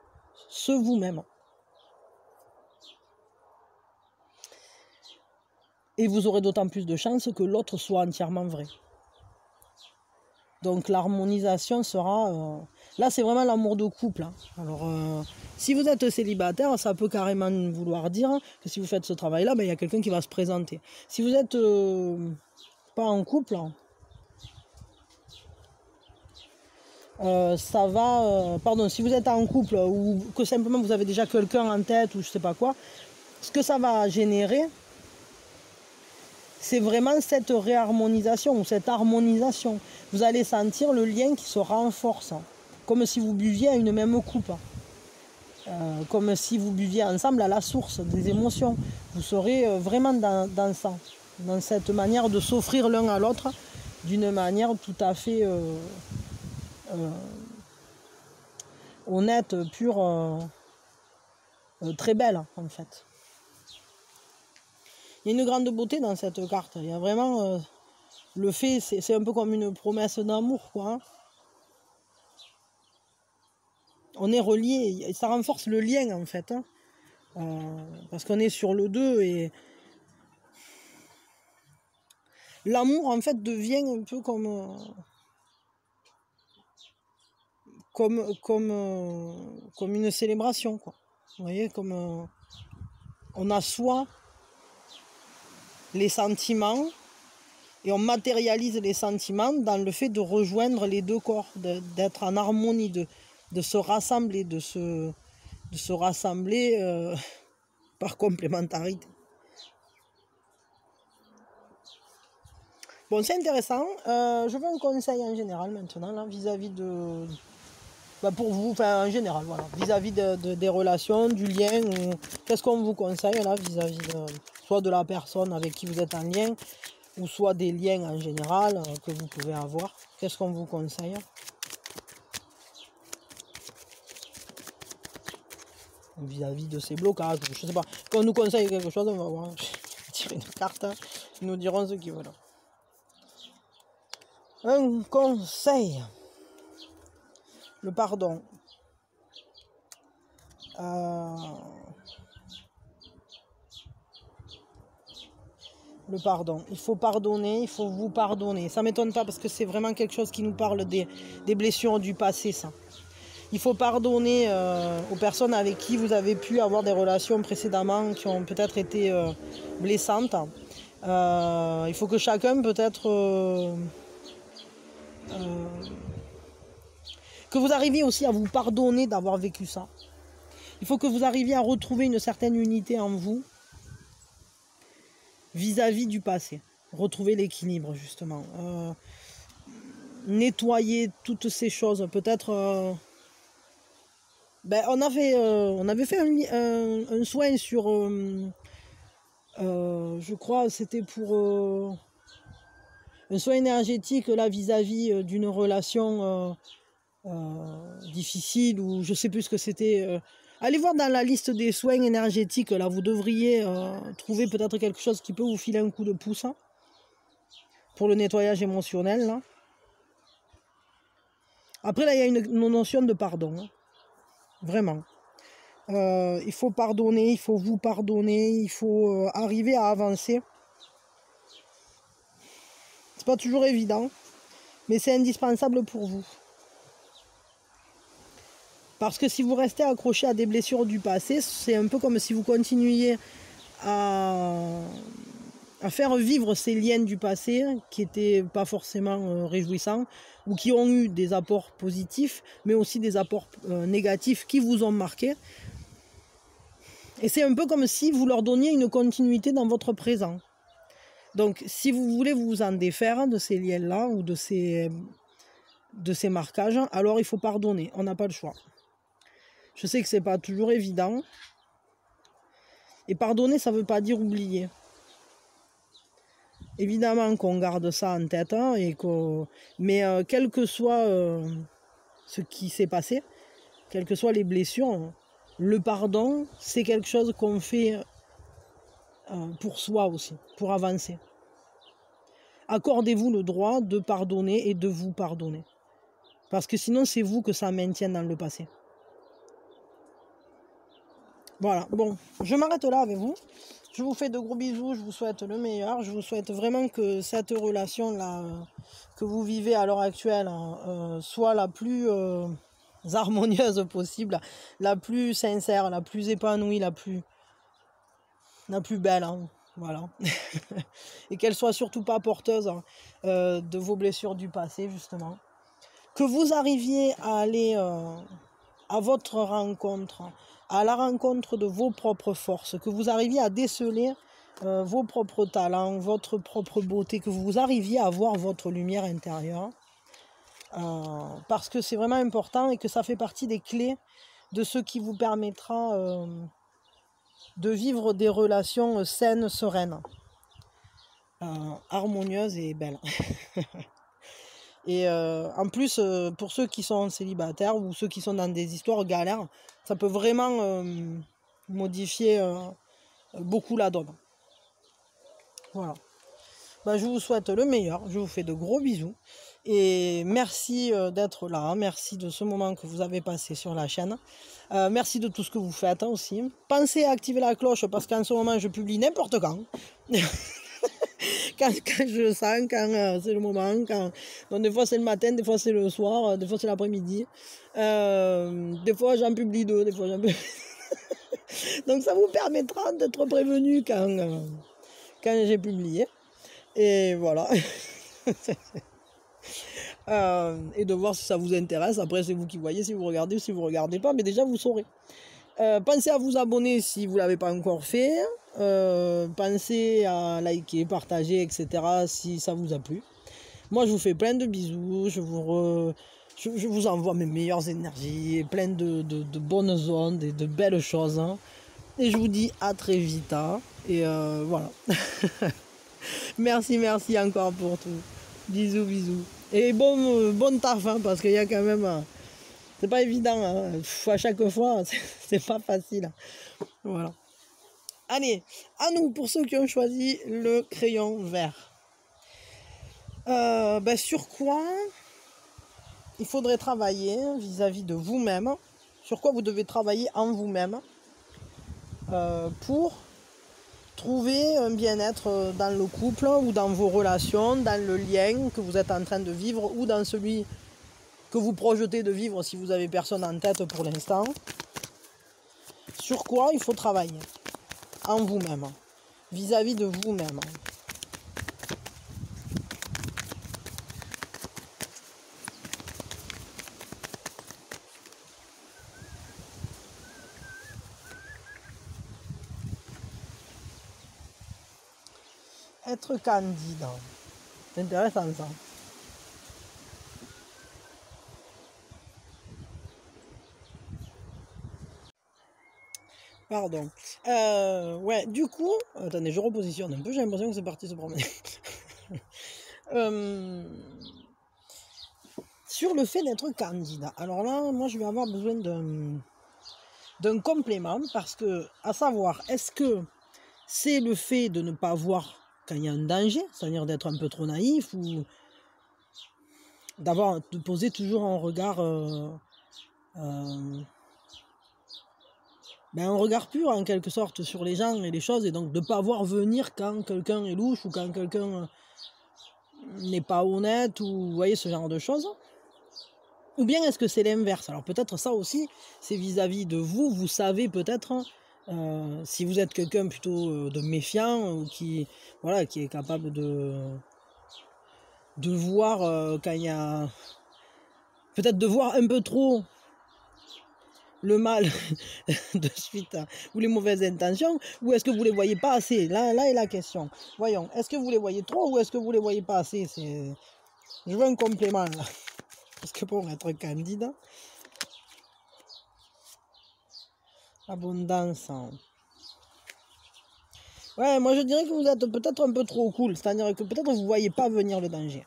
ce vous-même. Et vous aurez d'autant plus de chances que l'autre soit entièrement vrai. Donc l'harmonisation sera... Là, c'est vraiment l'amour de couple. Hein. Alors, si vous êtes célibataire, ça peut carrément vouloir dire que si vous faites ce travail-là, ben, y a quelqu'un qui va se présenter. Si vous n'êtes pas en couple, ça va... si vous êtes en couple ou que simplement vous avez déjà quelqu'un en tête ou je sais pas quoi, ce que ça va générer, c'est vraiment cette réharmonisation ou cette harmonisation. Vous allez sentir le lien qui se renforce, comme si vous buviez à une même coupe, comme si vous buviez ensemble à la source des émotions. Vous serez vraiment dans ça, dans cette manière de s'offrir l'un à l'autre d'une manière tout à fait honnête, pure, très belle en fait. Il y a une grande beauté dans cette carte. Il y a vraiment le fait, c'est un peu comme une promesse d'amour, quoi. Hein. On est reliés, ça renforce le lien en fait. Hein. Parce qu'on est sur le 2 et l'amour en fait devient un peu comme une célébration, quoi. Vous voyez, comme on assoit les sentiments et on matérialise les sentiments dans le fait de rejoindre les deux corps, d'être en harmonie, de se rassembler, de se rassembler par complémentarité. Bon, c'est intéressant. Je veux un conseil en général maintenant, là, vis-à-vis de... pour vous, enfin en général, voilà. Vis-à-vis des relations, du lien, qu'est-ce qu'on vous conseille là, vis-à-vis soit de la personne avec qui vous êtes en lien, ou soit des liens en général que vous pouvez avoir. Qu'est-ce qu'on vous conseille? Vis-à-vis de ces blocages, je sais pas. Quand on nous conseille quelque chose, on va voir. Tirer une carte, hein. Ils nous diront ce qu'ils veulent. Un conseil. Le pardon. Le pardon. Il faut pardonner, il faut vous pardonner. Ça ne m'étonne pas parce que c'est vraiment quelque chose qui nous parle des blessures du passé, ça. Il faut pardonner aux personnes avec qui vous avez pu avoir des relations précédemment qui ont peut-être été blessantes. Il faut que chacun peut-être... que vous arriviez aussi à vous pardonner d'avoir vécu ça. Il faut que vous arriviez à retrouver une certaine unité en vous vis-à-vis du passé. Retrouver l'équilibre, justement. Nettoyer toutes ces choses. Peut-être... on avait fait un soin sur... je crois c'était pour... un soin énergétique là vis-à-vis d'une relation difficile ou je sais plus ce que c'était. Allez voir dans la liste des soins énergétiques, là vous devriez trouver peut-être quelque chose qui peut vous filer un coup de pouce hein, pour le nettoyage émotionnel. Là. Après là il y a une notion de pardon, hein. Vraiment. Il faut pardonner, il faut vous pardonner, il faut arriver à avancer. C'est pas toujours évident, mais c'est indispensable pour vous. Parce que si vous restez accroché à des blessures du passé, c'est un peu comme si vous continuiez à faire vivre ces liens du passé qui n'étaient pas forcément réjouissants ou qui ont eu des apports positifs, mais aussi des apports négatifs qui vous ont marqué. Et c'est un peu comme si vous leur donniez une continuité dans votre présent. Donc, si vous voulez vous en défaire de ces liens-là ou de ces marquages, alors il faut pardonner. On n'a pas le choix. Je sais que c'est pas toujours évident. Et pardonner, ça veut pas dire oublier. Évidemment qu'on garde ça en tête, hein, mais quel que soit ce qui s'est passé, quelles que soient les blessures, le pardon, c'est quelque chose qu'on fait pour soi aussi, pour avancer. Accordez-vous le droit de pardonner et de vous pardonner. Parce que sinon, c'est vous que ça maintient dans le passé. Voilà, bon, je m'arrête là avec vous. Je vous fais de gros bisous, je vous souhaite le meilleur. Je vous souhaite vraiment que cette relation-là que vous vivez à l'heure actuelle soit la plus harmonieuse possible, la plus sincère, la plus épanouie, la plus belle. Hein, voilà. Et qu'elle soit surtout pas porteuse de vos blessures du passé, justement. Que vous arriviez à aller à votre rencontre, à la rencontre de vos propres forces, que vous arriviez à déceler vos propres talents, votre propre beauté, que vous arriviez à voir votre lumière intérieure, parce que c'est vraiment important et que ça fait partie des clés de ce qui vous permettra de vivre des relations saines, sereines, harmonieuses et belles. Et en plus, pour ceux qui sont célibataires ou ceux qui sont dans des histoires galères, ça peut vraiment modifier beaucoup la donne. Voilà. Ben, je vous souhaite le meilleur, je vous fais de gros bisous. Et merci d'être là, merci de ce moment que vous avez passé sur la chaîne. Merci de tout ce que vous faites aussi. Pensez à activer la cloche parce qu'en ce moment, je publie n'importe quand. Quand je le sens, quand c'est le moment. Donc des fois c'est le matin, des fois c'est le soir, des fois c'est l'après-midi. Des fois j'en publie 2, des fois j'en publie... Donc ça vous permettra d'être prévenu quand j'ai publié. Et voilà. Et de voir si ça vous intéresse. Après c'est vous qui voyez si vous regardez ou si vous ne regardez pas, mais déjà vous saurez. Pensez à vous abonner si vous ne l'avez pas encore fait. Pensez à liker, partager, etc. si ça vous a plu. Moi, je vous fais plein de bisous. Je vous envoie mes meilleures énergies, plein de bonnes ondes et de belles choses. Hein. Et je vous dis à très vite. Hein. Et voilà. Merci encore pour tout. Bisous. Et bon taf, hein, parce qu'il y a quand même... c'est pas évident, hein. À chaque fois, c'est pas facile. Voilà. Allez, à nous, pour ceux qui ont choisi le crayon vert. Sur quoi il faudrait travailler vis-à-vis de vous-même, sur quoi vous devez travailler en vous-même pour trouver un bien-être dans le couple ou dans vos relations, dans le lien que vous êtes en train de vivre ou dans celui que vous projetez de vivre si vous avez personne en tête pour l'instant. Sur quoi il faut travailler en vous-même, vis-à-vis de vous-même. Être candide, c'est intéressant ça. Pardon. Ouais, du coup, attendez, je repositionne un peu, j'ai l'impression que c'est parti se promener. Sur le fait d'être candidat. Alors là, moi, je vais avoir besoin d'un complément parce que, à savoir, est-ce que c'est le fait de ne pas voir quand il y a un danger, c'est-à-dire d'être un peu trop naïf ou de poser toujours un regard un regard pur en quelque sorte sur les gens et les choses et donc de ne pas voir venir quand quelqu'un est louche ou quand quelqu'un n'est pas honnête ou vous voyez ce genre de choses. Ou bien est-ce que c'est l'inverse? Alors peut-être ça aussi, c'est vis-à-vis de vous, vous savez peut-être si vous êtes quelqu'un plutôt de méfiant ou qui est capable de voir quand il y a... Peut-être de voir un peu trop le mal de suite ou les mauvaises intentions, ou est-ce que vous les voyez pas assez? Là est la question. Voyons, est-ce que vous les voyez trop ou est-ce que vous les voyez pas assez? Je veux un complément là. Parce que pour être candidat, Abondance. Ouais, moi je dirais que vous êtes peut-être un peu trop cool. C'est-à-dire que peut-être vous ne voyez pas venir le danger.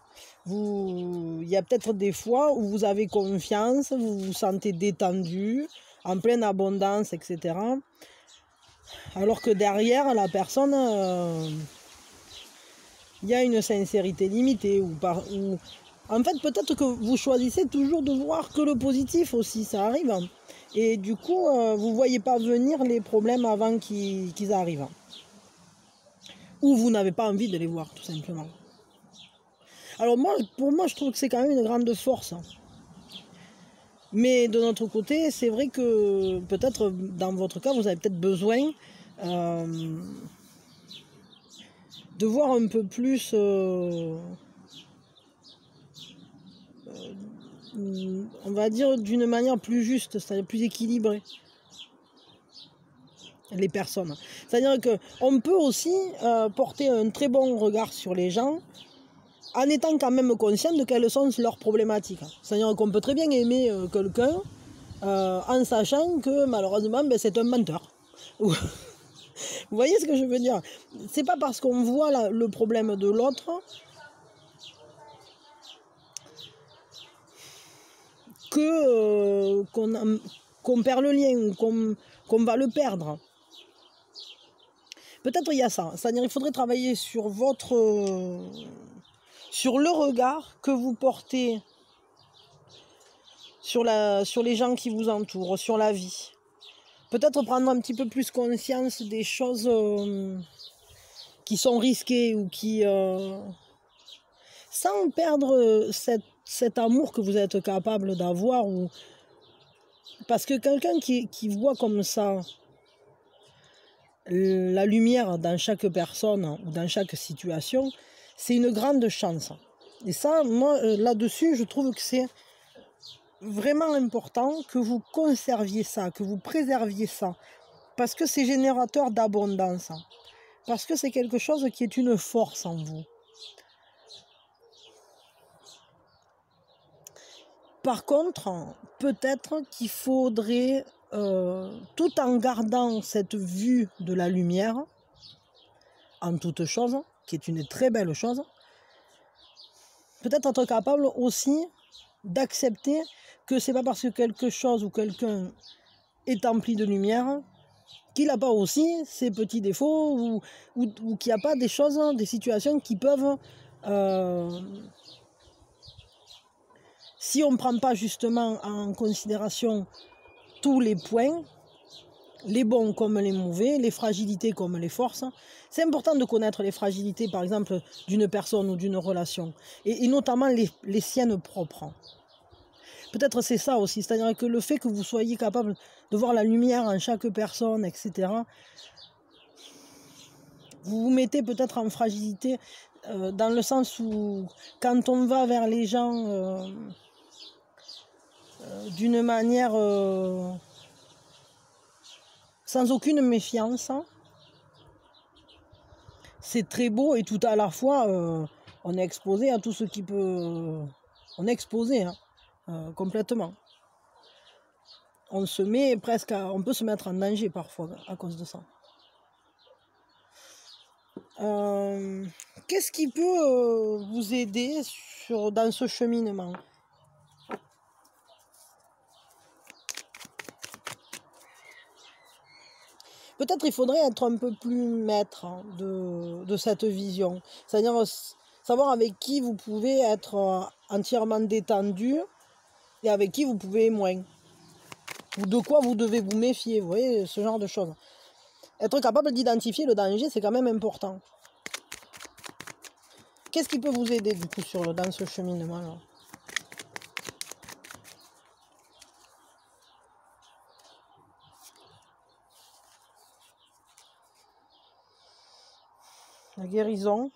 Il y a peut-être des fois où vous avez confiance, vous vous sentez détendu, en pleine abondance, etc. Alors que derrière, la personne, il y a une sincérité limitée. En fait, peut-être que vous choisissez toujours de voir que le positif aussi, ça arrive. Et du coup, vous ne voyez pas venir les problèmes avant qu'ils arrivent. Ou vous n'avez pas envie de les voir, tout simplement. Alors pour moi, je trouve que c'est quand même une grande force. Mais de notre côté, c'est vrai que peut-être dans votre cas, vous avez peut-être besoin de voir un peu plus, on va dire d'une manière plus juste, c'est-à-dire plus équilibrée, les personnes. C'est-à-dire qu'on peut aussi porter un très bon regard sur les gens en étant quand même conscient de quelles sont leurs problématiques. C'est-à-dire qu'on peut très bien aimer quelqu'un en sachant que malheureusement c'est un menteur. Vous voyez ce que je veux dire? C'est pas parce qu'on voit le problème de l'autre qu'on perd le lien ou qu'on va le perdre. Peut-être il y a ça. C'est-à-dire qu'il faudrait travailler sur sur le regard que vous portez sur les gens qui vous entourent, sur la vie. Peut-être prendre un petit peu plus conscience des choses qui sont risquées ou qui... sans perdre cet amour que vous êtes capable d'avoir. Parce que quelqu'un qui voit comme ça la lumière dans chaque personne ou dans chaque situation, c'est une grande chance. Et ça, moi, là-dessus, je trouve que c'est vraiment important que vous conserviez ça, que vous préserviez ça. Parce que c'est générateur d'abondance. Parce que c'est quelque chose qui est une force en vous. Par contre, peut-être qu'il faudrait, tout en gardant cette vue de la lumière, en toute chose, qui est une très belle chose, peut-être être capable aussi d'accepter que c'est pas parce que quelque chose ou quelqu'un est empli de lumière qu'il n'a pas aussi ses petits défauts ou qu'il n'y a pas des choses, des situations qui peuvent... si on ne prend pas justement en considération tous les points, les bons comme les mauvais, les fragilités comme les forces, c'est important de connaître les fragilités, par exemple, d'une personne ou d'une relation, et notamment les siennes propres. Peut-être c'est ça aussi, c'est-à-dire que le fait que vous soyez capable de voir la lumière en chaque personne, etc., vous vous mettez peut-être en fragilité dans le sens où quand on va vers les gens d'une manière sans aucune méfiance, c'est très beau et tout à la fois on est exposé à tout ce qui peut... on est exposé complètement. On se met presque on peut se mettre en danger parfois à cause de ça. Qu'est-ce qui peut vous aider dans ce cheminement? Peut-être il faudrait être un peu plus maître de cette vision. C'est-à-dire savoir avec qui vous pouvez être entièrement détendu et avec qui vous pouvez moins. Ou de quoi vous devez vous méfier, vous voyez, ce genre de choses. Être capable d'identifier le danger, c'est quand même important. Qu'est-ce qui peut vous aider du coup dans ce cheminement-là? La guérison.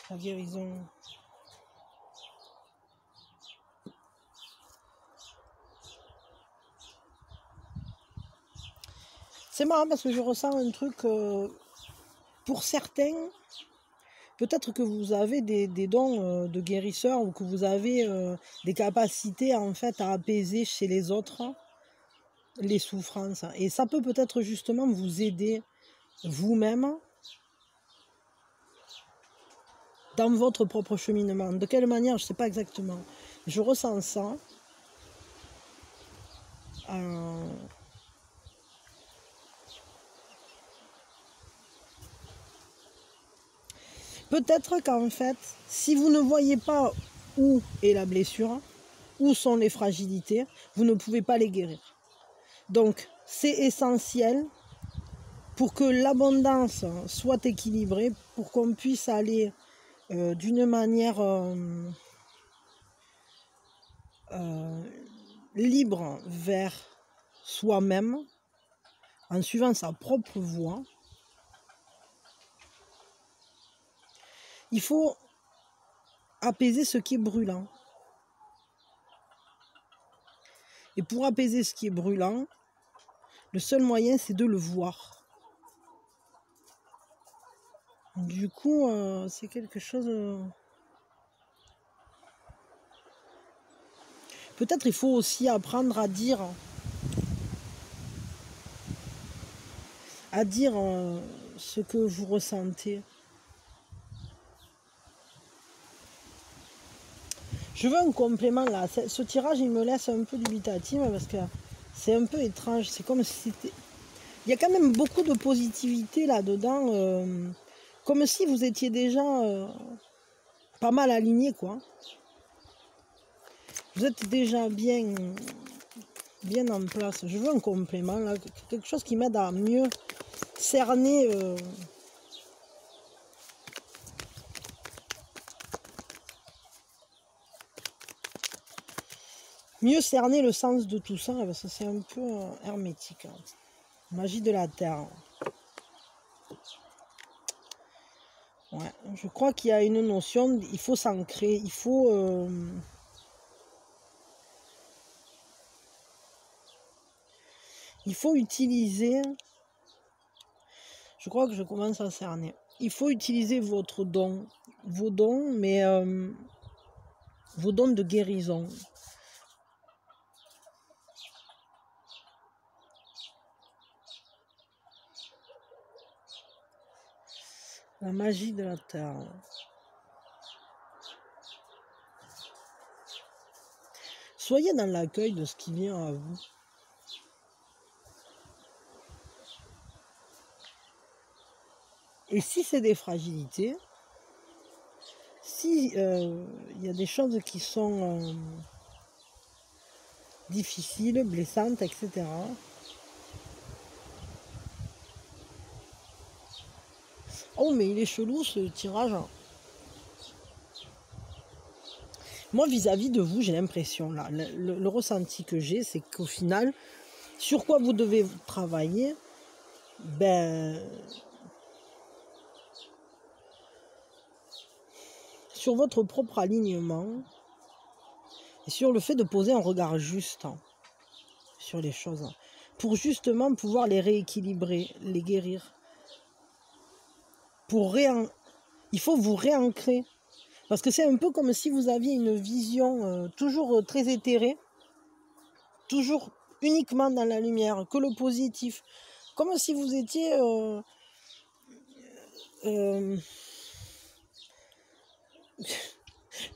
La guérison. C'est marrant parce que je ressens un truc, pour certains, peut-être que vous avez des dons de guérisseur ou que vous avez des capacités en fait à apaiser chez les autres les souffrances. Et ça peut peut-être justement vous aider vous-même dans votre propre cheminement. De quelle manière, je ne sais pas exactement. Je ressens ça. Peut-être qu'en fait, si vous ne voyez pas où est la blessure, où sont les fragilités, vous ne pouvez pas les guérir. Donc, c'est essentiel pour que l'abondance soit équilibrée, pour qu'on puisse aller d'une manière libre vers soi-même, en suivant sa propre voie. Il faut apaiser ce qui est brûlant. Et pour apaiser ce qui est brûlant, le seul moyen, c'est de le voir. Du coup, c'est quelque chose... Peut-être il faut aussi apprendre à dire ce que vous ressentez. Je veux un complément là. Ce tirage, il me laisse un peu dubitative parce que c'est un peu étrange. C'est comme si c'était... Il y a quand même beaucoup de positivité là-dedans. Comme si vous étiez déjà pas mal aligné, quoi. Vous êtes déjà bien en place. Je veux un complément là. Quelque chose qui m'aide à mieux cerner... mieux cerner le sens de tout ça, parce que c'est un peu hermétique. Hein. Magie de la terre. Ouais, je crois qu'il y a une notion, il faut s'ancrer, il faut... il faut utiliser... Je crois que je commence à cerner. Il faut utiliser votre don, vos dons, mais vos dons de guérison. La magie de la terre. Soyez dans l'accueil de ce qui vient à vous. Et si c'est des fragilités, si y a des choses qui sont difficiles, blessantes, etc., oh, mais il est chelou ce tirage. Moi, vis-à-vis de vous, j'ai l'impression, là, le ressenti que j'ai, c'est qu'au final, sur quoi vous devez travailler, ben, sur votre propre alignement et sur le fait de poser un regard juste sur les choses, pour justement pouvoir les rééquilibrer, les guérir. Il faut vous réancrer. Parce que c'est un peu comme si vous aviez une vision toujours très éthérée, toujours uniquement dans la lumière, que le positif. Comme si vous étiez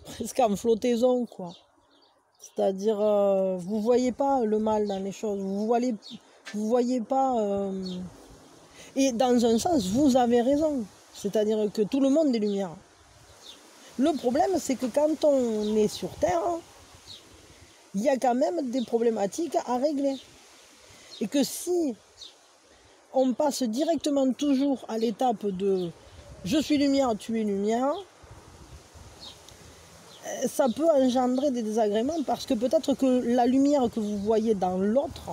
presque en flottaison, quoi. C'est-à-dire, vous ne voyez pas le mal dans les choses, vous voyez pas... Et dans un sens, vous avez raison. C'est-à-dire que tout le monde est lumière. Le problème, c'est que quand on est sur Terre, il y a quand même des problématiques à régler. Et que si on passe directement toujours à l'étape de « je suis lumière, tu es lumière », ça peut engendrer des désagréments parce que peut-être que la lumière que vous voyez dans l'autre,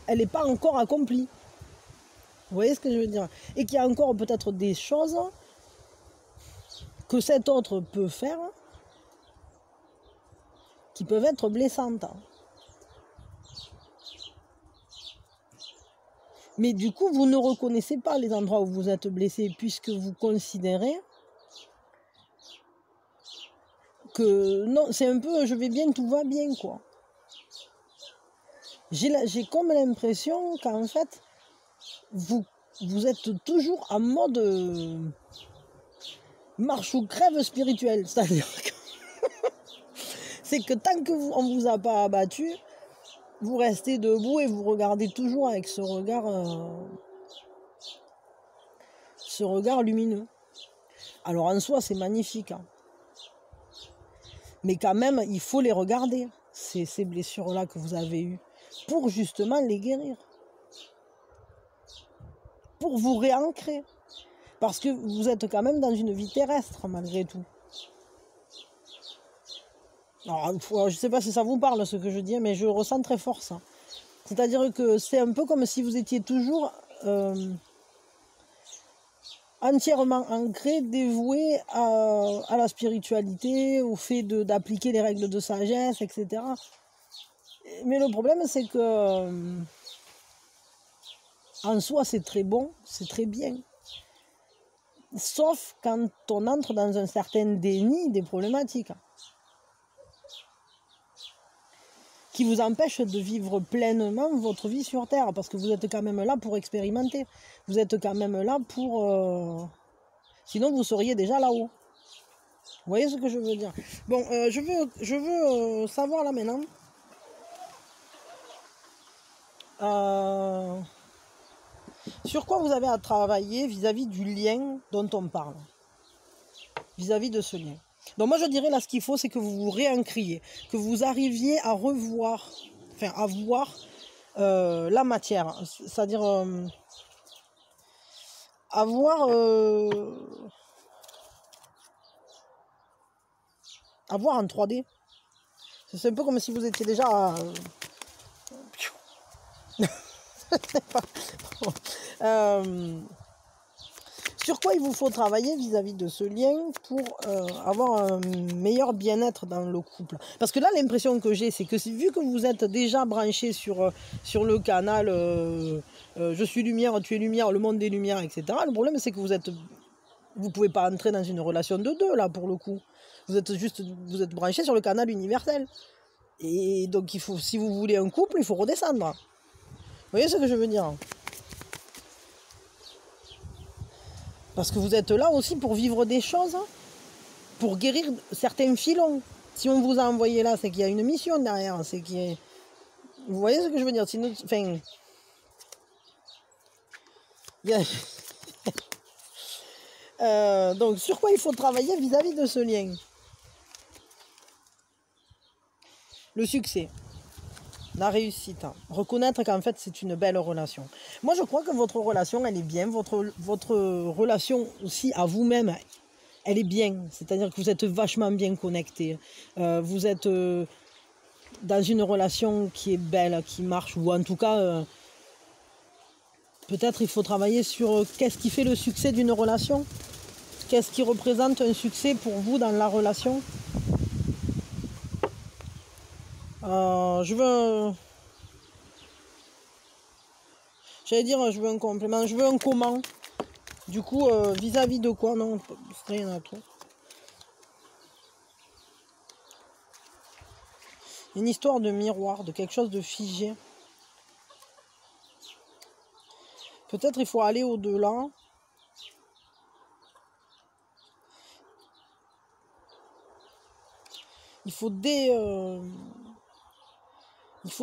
elle n'est pas encore accomplie. Vous voyez ce que je veux dire? Et qu'il y a encore peut-être des choses que cet autre peut faire qui peuvent être blessantes. Mais du coup, vous ne reconnaissez pas les endroits où vous êtes blessé puisque vous considérez que non, c'est un peu je vais bien, tout va bien, quoi. J'ai comme l'impression qu'en fait, vous êtes toujours en mode marche ou crève spirituelle. C'est-à-dire que c'est que tant que on vous a pas abattu, vous restez debout et vous regardez toujours avec ce regard lumineux. Alors en soi, c'est magnifique, hein. Mais quand même, il faut les regarder, ces blessures-là que vous avez eues, pour justement les guérir. Pour vous réancrer. Parce que vous êtes quand même dans une vie terrestre, malgré tout. Alors, je ne sais pas si ça vous parle, ce que je dis, mais je ressens très fort ça. C'est-à-dire que c'est un peu comme si vous étiez toujours entièrement ancré, dévoué à la spiritualité, au fait d'appliquer les règles de sagesse, etc. Mais le problème, c'est que en soi, c'est très bon, c'est très bien. Sauf quand on entre dans un certain déni des problématiques qui vous empêche de vivre pleinement votre vie sur Terre, parce que vous êtes quand même là pour expérimenter. Vous êtes quand même là pour... Sinon, vous seriez déjà là-haut. Vous voyez ce que je veux dire? Bon, je veux savoir là maintenant... sur quoi vous avez à travailler vis-à-vis du lien dont on parle, vis-à-vis de ce lien. Donc moi je dirais là ce qu'il faut, c'est que vous vous réancriez, que vous arriviez à revoir, enfin à voir la matière, c'est-à-dire à voir en 3D. C'est un peu comme si vous étiez déjà... sur quoi il vous faut travailler vis-à-vis de ce lien pour avoir un meilleur bien-être dans le couple. Parce que là, l'impression que j'ai, c'est que vu que vous êtes déjà branché sur le canal je suis lumière, tu es lumière, le monde des lumières, etc., le problème, c'est que vous pouvez pas entrer dans une relation de deux, là, pour le coup. Vous êtes branché sur le canal universel. Et donc, si vous voulez un couple, il faut redescendre. Vous voyez ce que je veux dire ? Parce que vous êtes là aussi pour vivre des choses, pour guérir certains filons. Si on vous a envoyé là, c'est qu'il y a une mission derrière. C'est qu'il y a... Vous voyez ce que je veux dire ? Sinon, enfin... donc, sur quoi il faut travailler vis-à-vis de ce lien ? Le succès. La réussite. Reconnaître qu'en fait, c'est une belle relation. Moi, je crois que votre relation, elle est bien. Votre relation aussi à vous-même, elle est bien. C'est-à-dire que vous êtes vachement bien connectés. Vous êtes dans une relation qui est belle, qui marche. Ou en tout cas, peut-être il faut travailler sur qu'est-ce qui fait le succès d'une relation. Qu'est-ce qui représente un succès pour vous dans la relation. Je veux un complément, je veux un comment. Du coup, vis-à-vis de quoi? Non, rien à tout. Une histoire de miroir, de quelque chose de figé. Peut-être il faut aller au-delà. Il faut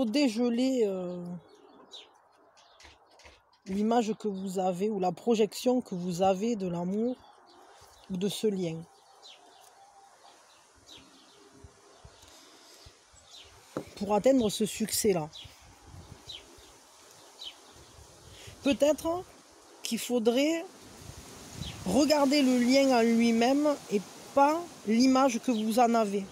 dégeler l'image que vous avez ou la projection que vous avez de l'amour ou de ce lien. Pour atteindre ce succès-là. Peut-être qu'il faudrait regarder le lien en lui-même et pas l'image que vous en avez.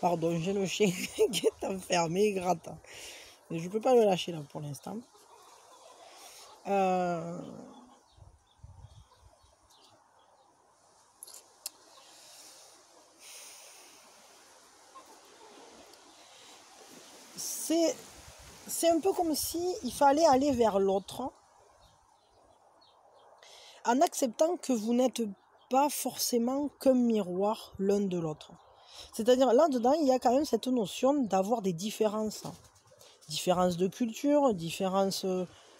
Pardon, j'ai le chien qui est enfermé, il gratte. Mais je ne peux pas le lâcher là pour l'instant. C'est un peu comme si il fallait aller vers l'autre en acceptant que vous n'êtes pas forcément qu'un miroir l'un de l'autre. C'est-à-dire, là-dedans, il y a quand même cette notion d'avoir des différences. Différences de culture, différences,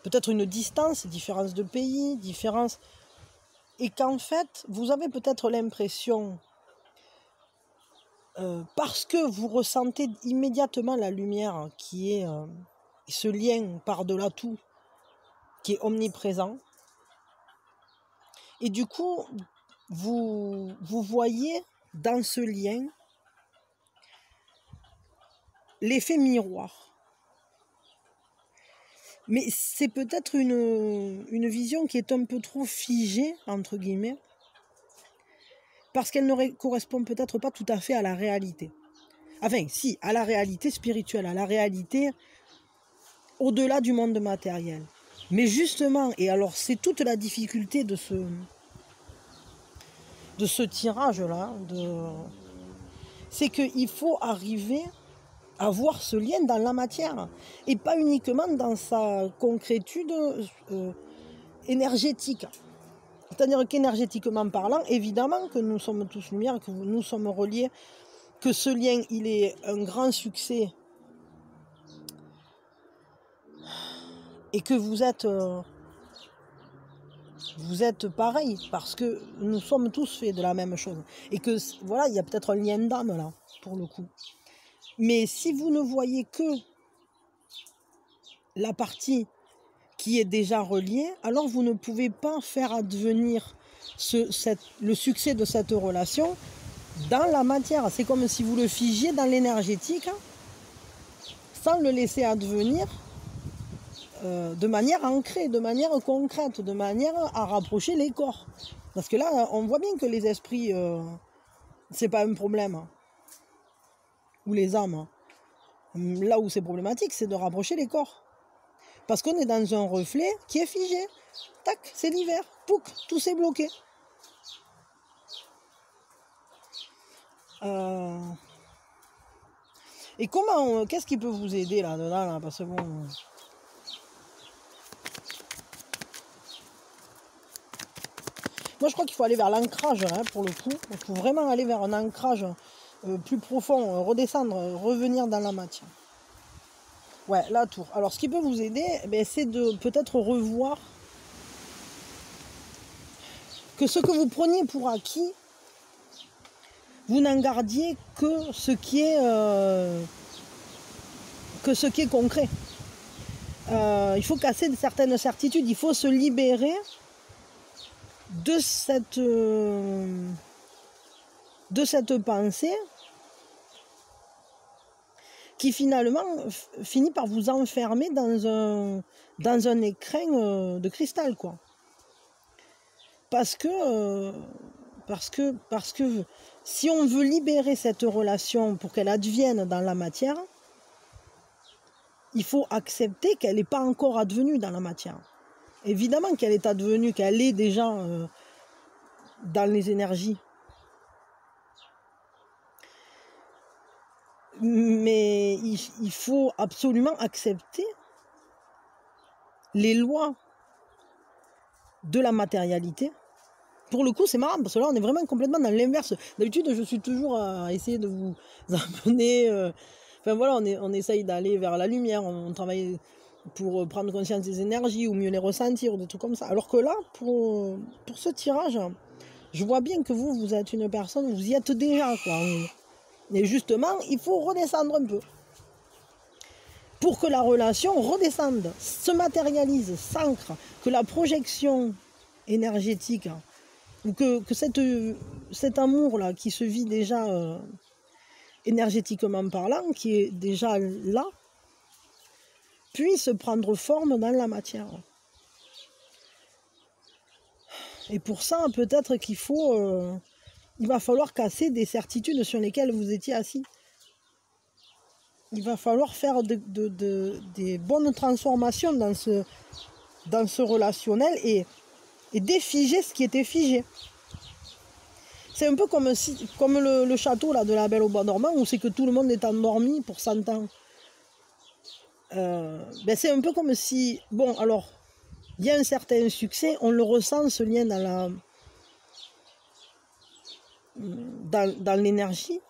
peut-être une distance, différences de pays, différences... Et qu'en fait, vous avez peut-être l'impression, parce que vous ressentez immédiatement la lumière qui est ce lien par-delà tout, qui est omniprésent, et du coup, vous voyez dans ce lien l'effet miroir. Mais c'est peut-être une vision qui est un peu trop figée, entre guillemets, parce qu'elle ne correspond peut-être pas tout à fait à la réalité. Enfin, si, à la réalité spirituelle, à la réalité au-delà du monde matériel. Mais justement, et alors c'est toute la difficulté de ce tirage-là, c'est qu'il faut arriver à voir ce lien dans la matière, et pas uniquement dans sa concrétude énergétique. C'est-à-dire qu'énergétiquement parlant, évidemment que nous sommes tous lumière, que nous sommes reliés, que ce lien, il est un grand succès, et que vous êtes pareil, parce que nous sommes tous faits de la même chose. Et que, voilà, il y a peut-être un lien d'âme là, pour le coup. Mais si vous ne voyez que la partie qui est déjà reliée, alors vous ne pouvez pas faire advenir le succès de cette relation dans la matière. C'est comme si vous le figiez dans l'énergétique, sans le laisser advenir de manière ancrée, de manière concrète, de manière à rapprocher les corps. Parce que là, on voit bien que les esprits, c'est pas un problème. Ou les âmes. Là où c'est problématique, c'est de rapprocher les corps. Parce qu'on est dans un reflet qui est figé. Tac, c'est l'hiver. Pouc, tout s'est bloqué. Et comment, qu'est-ce qui peut vous aider là-dedans là, parce que bon... Moi, je crois qu'il faut aller vers l'ancrage, hein, pour le coup. Il faut vraiment aller vers un ancrage plus profond, redescendre, revenir dans la matière. Ouais, la tour. Alors, ce qui peut vous aider, c'est de peut-être revoir que ce que vous preniez pour acquis, vous n'en gardiez que ce qui est concret. Il faut casser certaines certitudes, il faut se libérer de cette pensée qui finalement finit par vous enfermer dans un écrin de cristal, quoi. Parce que si on veut libérer cette relation pour qu'elle advienne dans la matière, il faut accepter qu'elle n'est pas encore advenue dans la matière. Évidemment qu'elle est advenue, qu'elle est déjà dans les énergies. Mais il faut absolument accepter les lois de la matérialité. Pour le coup, c'est marrant, parce que là, on est vraiment complètement dans l'inverse. D'habitude, je suis toujours à essayer de vous amener... Enfin voilà, on essaye d'aller vers la lumière, on travaille pour prendre conscience des énergies, ou mieux les ressentir, ou des trucs comme ça. Alors que là, pour ce tirage, je vois bien que vous êtes une personne, vous y êtes déjà, quoi. Et justement, il faut redescendre un peu. Pour que la relation redescende, se matérialise, s'ancre, que la projection énergétique, ou que cet amour-là qui se vit déjà énergétiquement parlant, qui est déjà là, puisse prendre forme dans la matière. Et pour ça, peut-être qu'il il va falloir casser des certitudes sur lesquelles vous étiez assis. Il va falloir faire des bonnes transformations dans ce relationnel et défiger ce qui était figé. C'est un peu comme le château là, de la Belle au Bois dormant, où c'est que tout le monde est endormi pour 100 ans. C'est un peu comme si... Bon, alors, il y a un certain succès, on le ressent, ce lien dans l'énergie.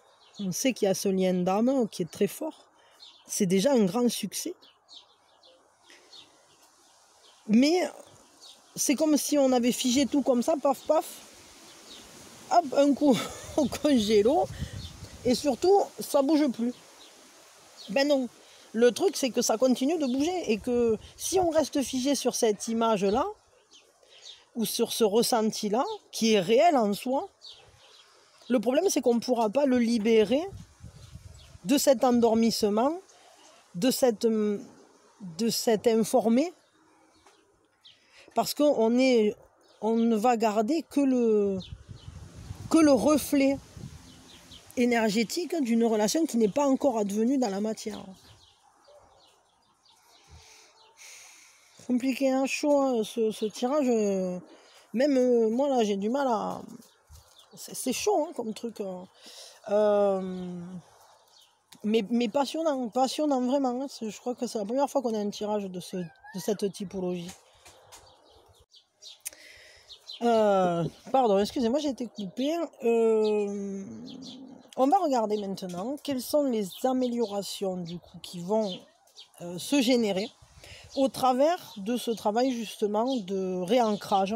On sait qu'il y a ce lien d'âme qui est très fort. C'est déjà un grand succès. Mais c'est comme si on avait figé tout comme ça, paf, paf. Hop, un coup au congélo. Et surtout, ça ne bouge plus. Ben non. Le truc, c'est que ça continue de bouger. Et que si on reste figé sur cette image-là, ou sur ce ressenti-là, qui est réel en soi, le problème, c'est qu'on ne pourra pas le libérer de cet endormissement, de cet informé, parce qu'on ne va garder que le reflet énergétique d'une relation qui n'est pas encore advenue dans la matière. Compliqué, hein, chaud, hein, ce tirage. Même moi, là, j'ai du mal à... C'est chaud, hein, comme truc. Mais passionnant vraiment. Hein. Je crois que c'est la première fois qu'on a un tirage de cette typologie. Pardon, excusez-moi, j'ai été coupée. On va regarder maintenant quelles sont les améliorations du coup qui vont se générer au travers de ce travail justement de réancrage,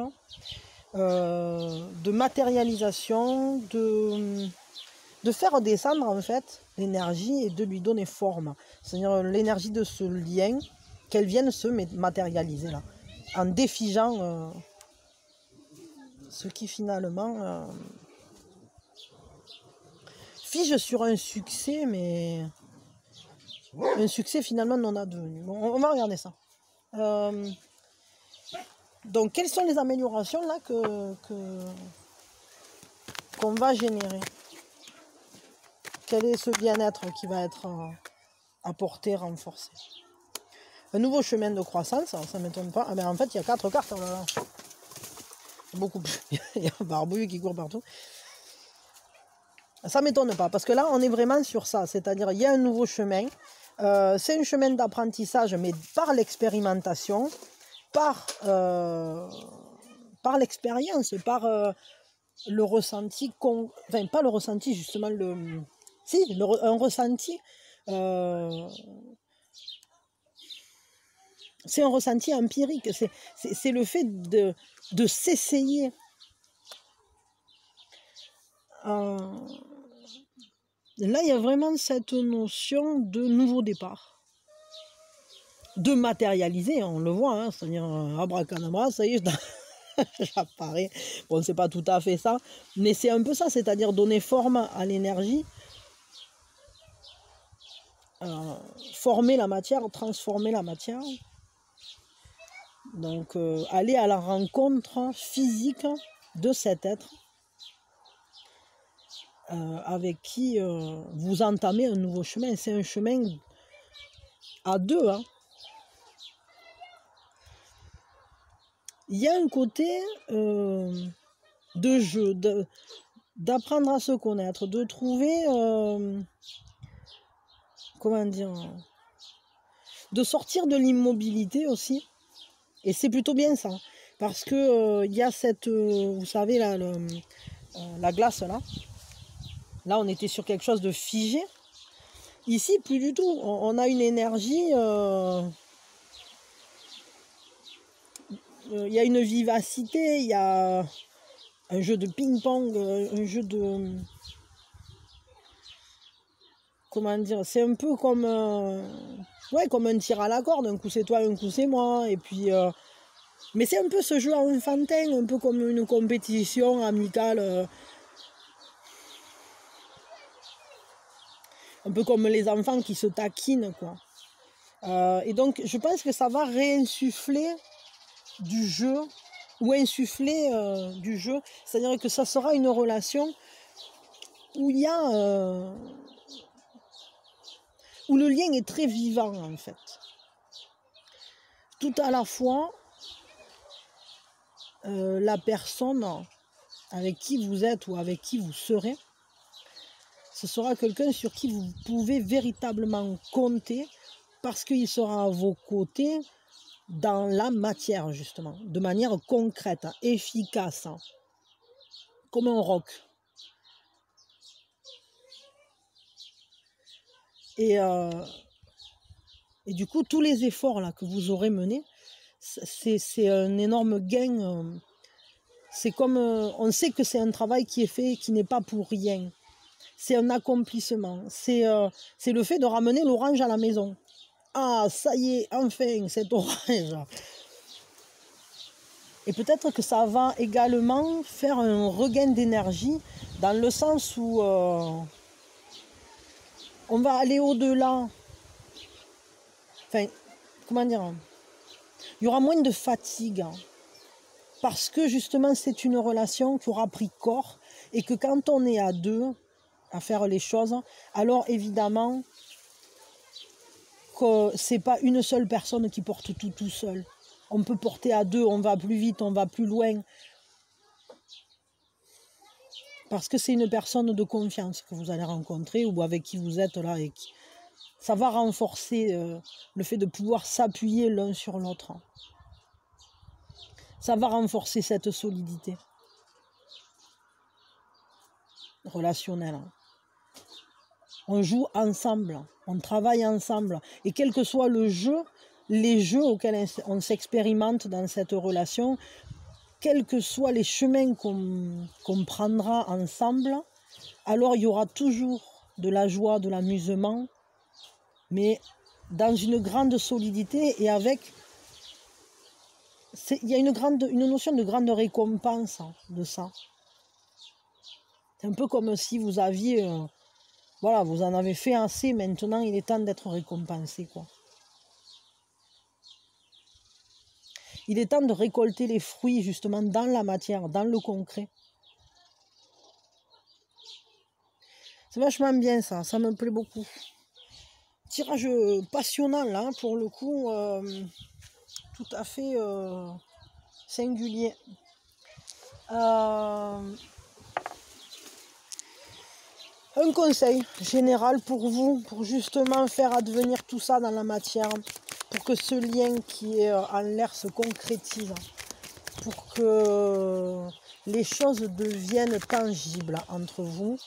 de matérialisation, de faire descendre en fait l'énergie et de lui donner forme. C'est-à-dire l'énergie de ce lien, qu'elle vienne se matérialiser là, en défigeant ce qui finalement fige sur un succès, mais un succès finalement non advenu. Bon, on va regarder ça. Donc, quelles sont les améliorations là qu'on va générer? Quel est ce bien-être qui va être apporté, renforcé? Un nouveau chemin de croissance, ça ne m'étonne pas. Ah ben en fait, il y a 4 cartes. Oh là là. Beaucoup plus. Il y a un barbouille qui court partout. Ça ne m'étonne pas, parce que là, on est vraiment sur ça. C'est-à-dire, il y a un nouveau chemin. C'est un chemin d'apprentissage, mais par l'expérimentation, par l'expérience, par le ressenti. Enfin, pas le ressenti, justement, un ressenti. C'est un ressenti empirique. C'est le fait de s'essayer. Là, il y a vraiment cette notion de nouveau départ, de matérialiser, on le voit, hein, c'est-à-dire abracadabra, ça y est, j'apparais. Bon, c'est pas tout à fait ça, mais c'est un peu ça, c'est-à-dire donner forme à l'énergie, former la matière, transformer la matière. Donc, aller à la rencontre physique de cet être avec qui vous entamez un nouveau chemin. C'est un chemin à deux. Hein. Il y a un côté de jeu, d'apprendre à se connaître, de trouver, comment dire, de sortir de l'immobilité aussi. Et c'est plutôt bien ça, parce que il y a cette, vous savez, là, la glace, là. Là, on était sur quelque chose de figé. Ici, plus du tout. On a une énergie... il y a une vivacité, il y a un jeu de ping-pong, un jeu de... Comment dire? C'est un peu comme... comme un tir à la corde. Un coup c'est toi, un coup c'est moi. Et puis... mais c'est un peu ce jeu enfantin, un peu comme une compétition amicale... un peu comme les enfants qui se taquinent, quoi. Et donc, je pense que ça va réinsuffler du jeu, ou insuffler du jeu. C'est-à-dire que ça sera une relation où il y a... où le lien est très vivant, en fait. Tout à la fois, la personne avec qui vous êtes ou avec qui vous serez, ce sera quelqu'un sur qui vous pouvez véritablement compter parce qu'il sera à vos côtés dans la matière, justement, de manière concrète, efficace, comme un roc. Et du coup, tous les efforts là, que vous aurez menés, c'est un énorme gain. C'est comme, on sait que c'est un travail qui est fait, qui n'est pas pour rien. C'est un accomplissement. C'est le fait de ramener l'orange à la maison. Ah, ça y est, enfin, cet orange. Et peut-être que ça va également faire un regain d'énergie dans le sens où on va aller au-delà. Enfin, comment dire? Il y aura moins de fatigue. Parce que justement, c'est une relation qui aura pris corps. Et que quand on est à deux à faire les choses, alors évidemment que c'est pas une seule personne qui porte tout seul. On peut porter à deux, on va plus vite, on va plus loin. Parce que c'est une personne de confiance que vous allez rencontrer ou avec qui vous êtes là. Et ça va renforcer le fait de pouvoir s'appuyer l'un sur l'autre. Ça va renforcer cette solidité relationnelle. On joue ensemble, on travaille ensemble. Et quel que soit le jeu, les jeux auxquels on s'expérimente dans cette relation, quels que soient les chemins qu'on prendra ensemble, alors il y aura toujours de la joie, de l'amusement, mais dans une grande solidité et avec... Il y a une notion de grande récompense de ça. C'est un peu comme si vous aviez... voilà, vous en avez fait assez, maintenant il est temps d'être récompensé, quoi. Il est temps de récolter les fruits, justement, dans la matière, dans le concret. C'est vachement bien, ça me plaît beaucoup. Tirage passionnant, là, pour le coup, tout à fait singulier. Un conseil général pour vous, pour justement faire advenir tout ça dans la matière, pour que ce lien qui est en l'air se concrétise, pour que les choses deviennent tangibles entre vous,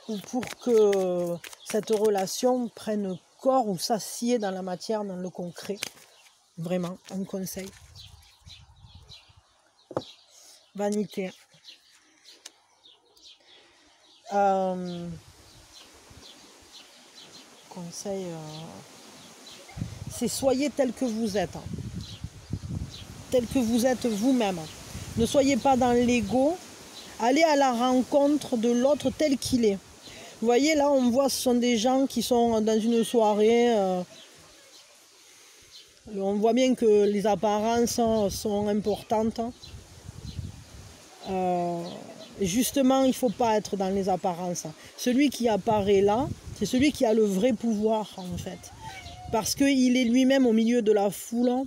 ou pour que cette relation prenne corps ou s'assied dans la matière, dans le concret. Vraiment, un conseil. Vanité. Conseil, c'est soyez tel que vous êtes. Tel que vous êtes vous-même. Ne soyez pas dans l'ego. Allez à la rencontre de l'autre tel qu'il est. Vous voyez, là, on voit, ce sont des gens qui sont dans une soirée. On voit bien que les apparences sont importantes. Justement, il ne faut pas être dans les apparences. Celui qui apparaît là, c'est celui qui a le vrai pouvoir, en fait. Parce qu'il est lui-même au milieu de la foule,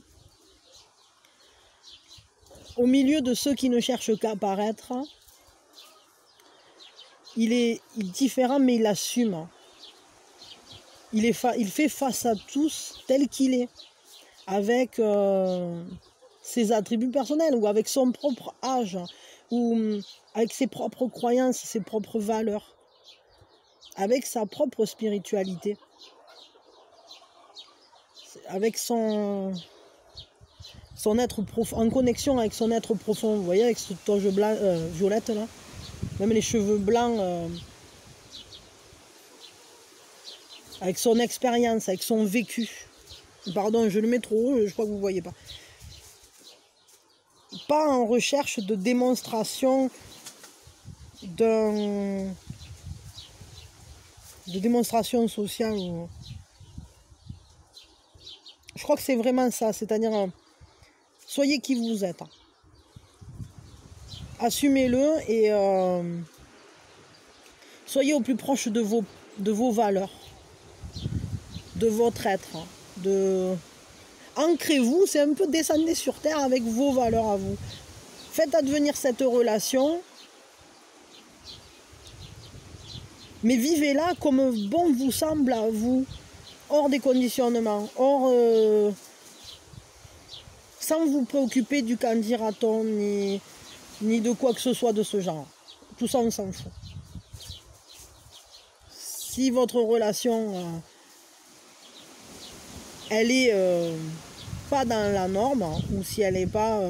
au milieu de ceux qui ne cherchent qu'à paraître. Il est différent, mais il assume. Il fait face à tous tel qu'il est, avec ses attributs personnels, ou avec son propre âge, ou avec ses propres croyances, ses propres valeurs, avec sa propre spiritualité, avec son être profond, en connexion avec son être profond. Vous voyez, avec cette toge violette là, même les cheveux blancs, avec son expérience, avec son vécu. Pardon, je le mets trop haut, je crois que vous ne voyez pas. Pas en recherche de démonstration de démonstration sociale. Je crois que c'est vraiment ça, c'est-à-dire soyez qui vous êtes. Assumez-le et soyez au plus proche de vos valeurs, de votre être. Ancrez-vous, c'est un peu descendre sur terre avec vos valeurs à vous. Faites advenir cette relation, mais vivez-la comme bon vous semble à vous, hors des conditionnements, hors sans vous préoccuper du qu'en dira-t-on, ni de quoi que ce soit de ce genre. Tout ça, on s'en fout. Si votre relation, elle est pas dans la norme, ou si elle est pas...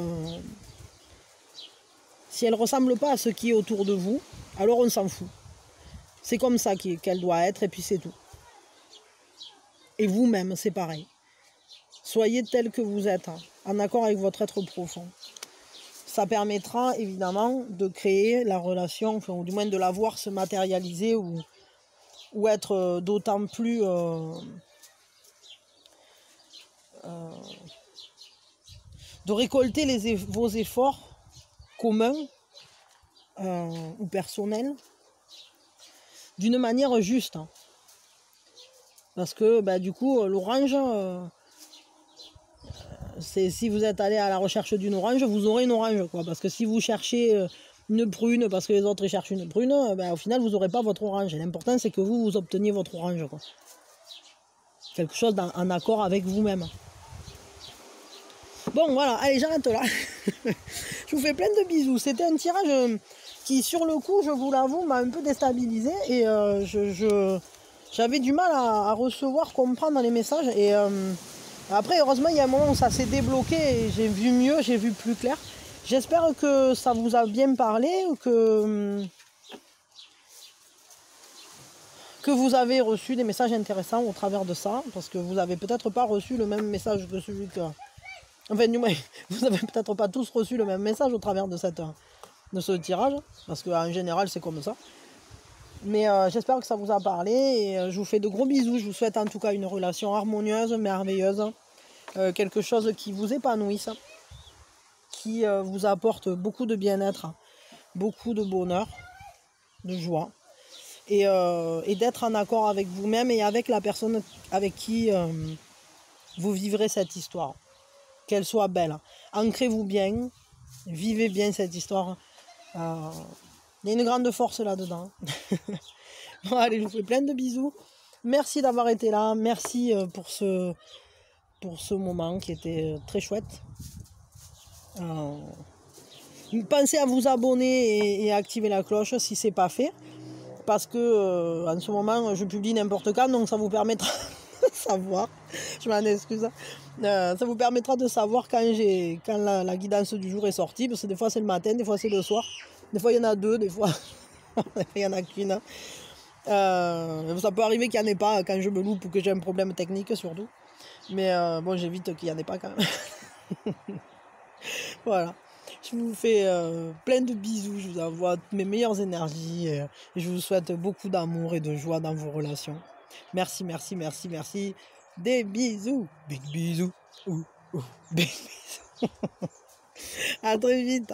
si elle ressemble pas à ce qui est autour de vous, alors on s'en fout. C'est comme ça qu'elle doit être, et puis c'est tout. Et vous-même, c'est pareil. Soyez tel que vous êtes, en accord avec votre être profond. Ça permettra évidemment de créer la relation, enfin, ou du moins de la voir se matérialiser ou être d'autant plus de récolter vos efforts communs ou personnels d'une manière juste. Parce que du coup, l'orange, si vous êtes allé à la recherche d'une orange, vous aurez une orange, quoi. Parce que si vous cherchez une prune parce que les autres cherchent une prune, au final, vous n'aurez pas votre orange. Et l'important, c'est que vous obteniez votre orange, quoi. Quelque chose en accord avec vous-même. Bon, voilà, allez, j'arrête là. Je vous fais plein de bisous. C'était un tirage qui, sur le coup, je vous l'avoue, m'a un peu déstabilisé. Et j'avais du mal à recevoir, comprendre les messages. Et après, heureusement, il y a un moment où ça s'est débloqué et j'ai vu mieux, j'ai vu plus clair. J'espère que ça vous a bien parlé, que vous avez reçu des messages intéressants au travers de ça, parce que vous n'avez peut-être pas reçu le même message que celui que... Enfin, du moins, vous n'avez peut-être pas tous reçu le même message au travers de ce tirage, parce qu'en général, c'est comme ça. Mais j'espère que ça vous a parlé, et je vous fais de gros bisous. Je vous souhaite en tout cas une relation harmonieuse, merveilleuse, quelque chose qui vous épanouisse, qui vous apporte beaucoup de bien-être, beaucoup de bonheur, de joie, et d'être en accord avec vous-même et avec la personne avec qui vous vivrez cette histoire. Qu'elle soit belle. Ancrez-vous bien, vivez bien cette histoire. Il y a une grande force là-dedans. Bon, allez, je vous fais plein de bisous. Merci d'avoir été là. Merci pour ce moment qui était très chouette. Pensez à vous abonner et à activer la cloche si ce n'est pas fait. Parce que en ce moment, je publie n'importe quand, donc ça vous permettra de savoir. Je m'en excuse. Ça vous permettra de savoir quand la guidance du jour est sortie. Parce que des fois, c'est le matin, des fois, c'est le soir. Des fois, il y en a deux, des fois, il n'y en a qu'une. Ça peut arriver qu'il n'y en ait pas quand je me loupe ou que j'ai un problème technique, surtout. Mais bon, j'évite qu'il n'y en ait pas quand même. Voilà. Je vous fais plein de bisous, je vous envoie mes meilleures énergies et je vous souhaite beaucoup d'amour et de joie dans vos relations. Merci, merci, merci, merci. Des bisous. Big bisous. Big bisous. À très vite.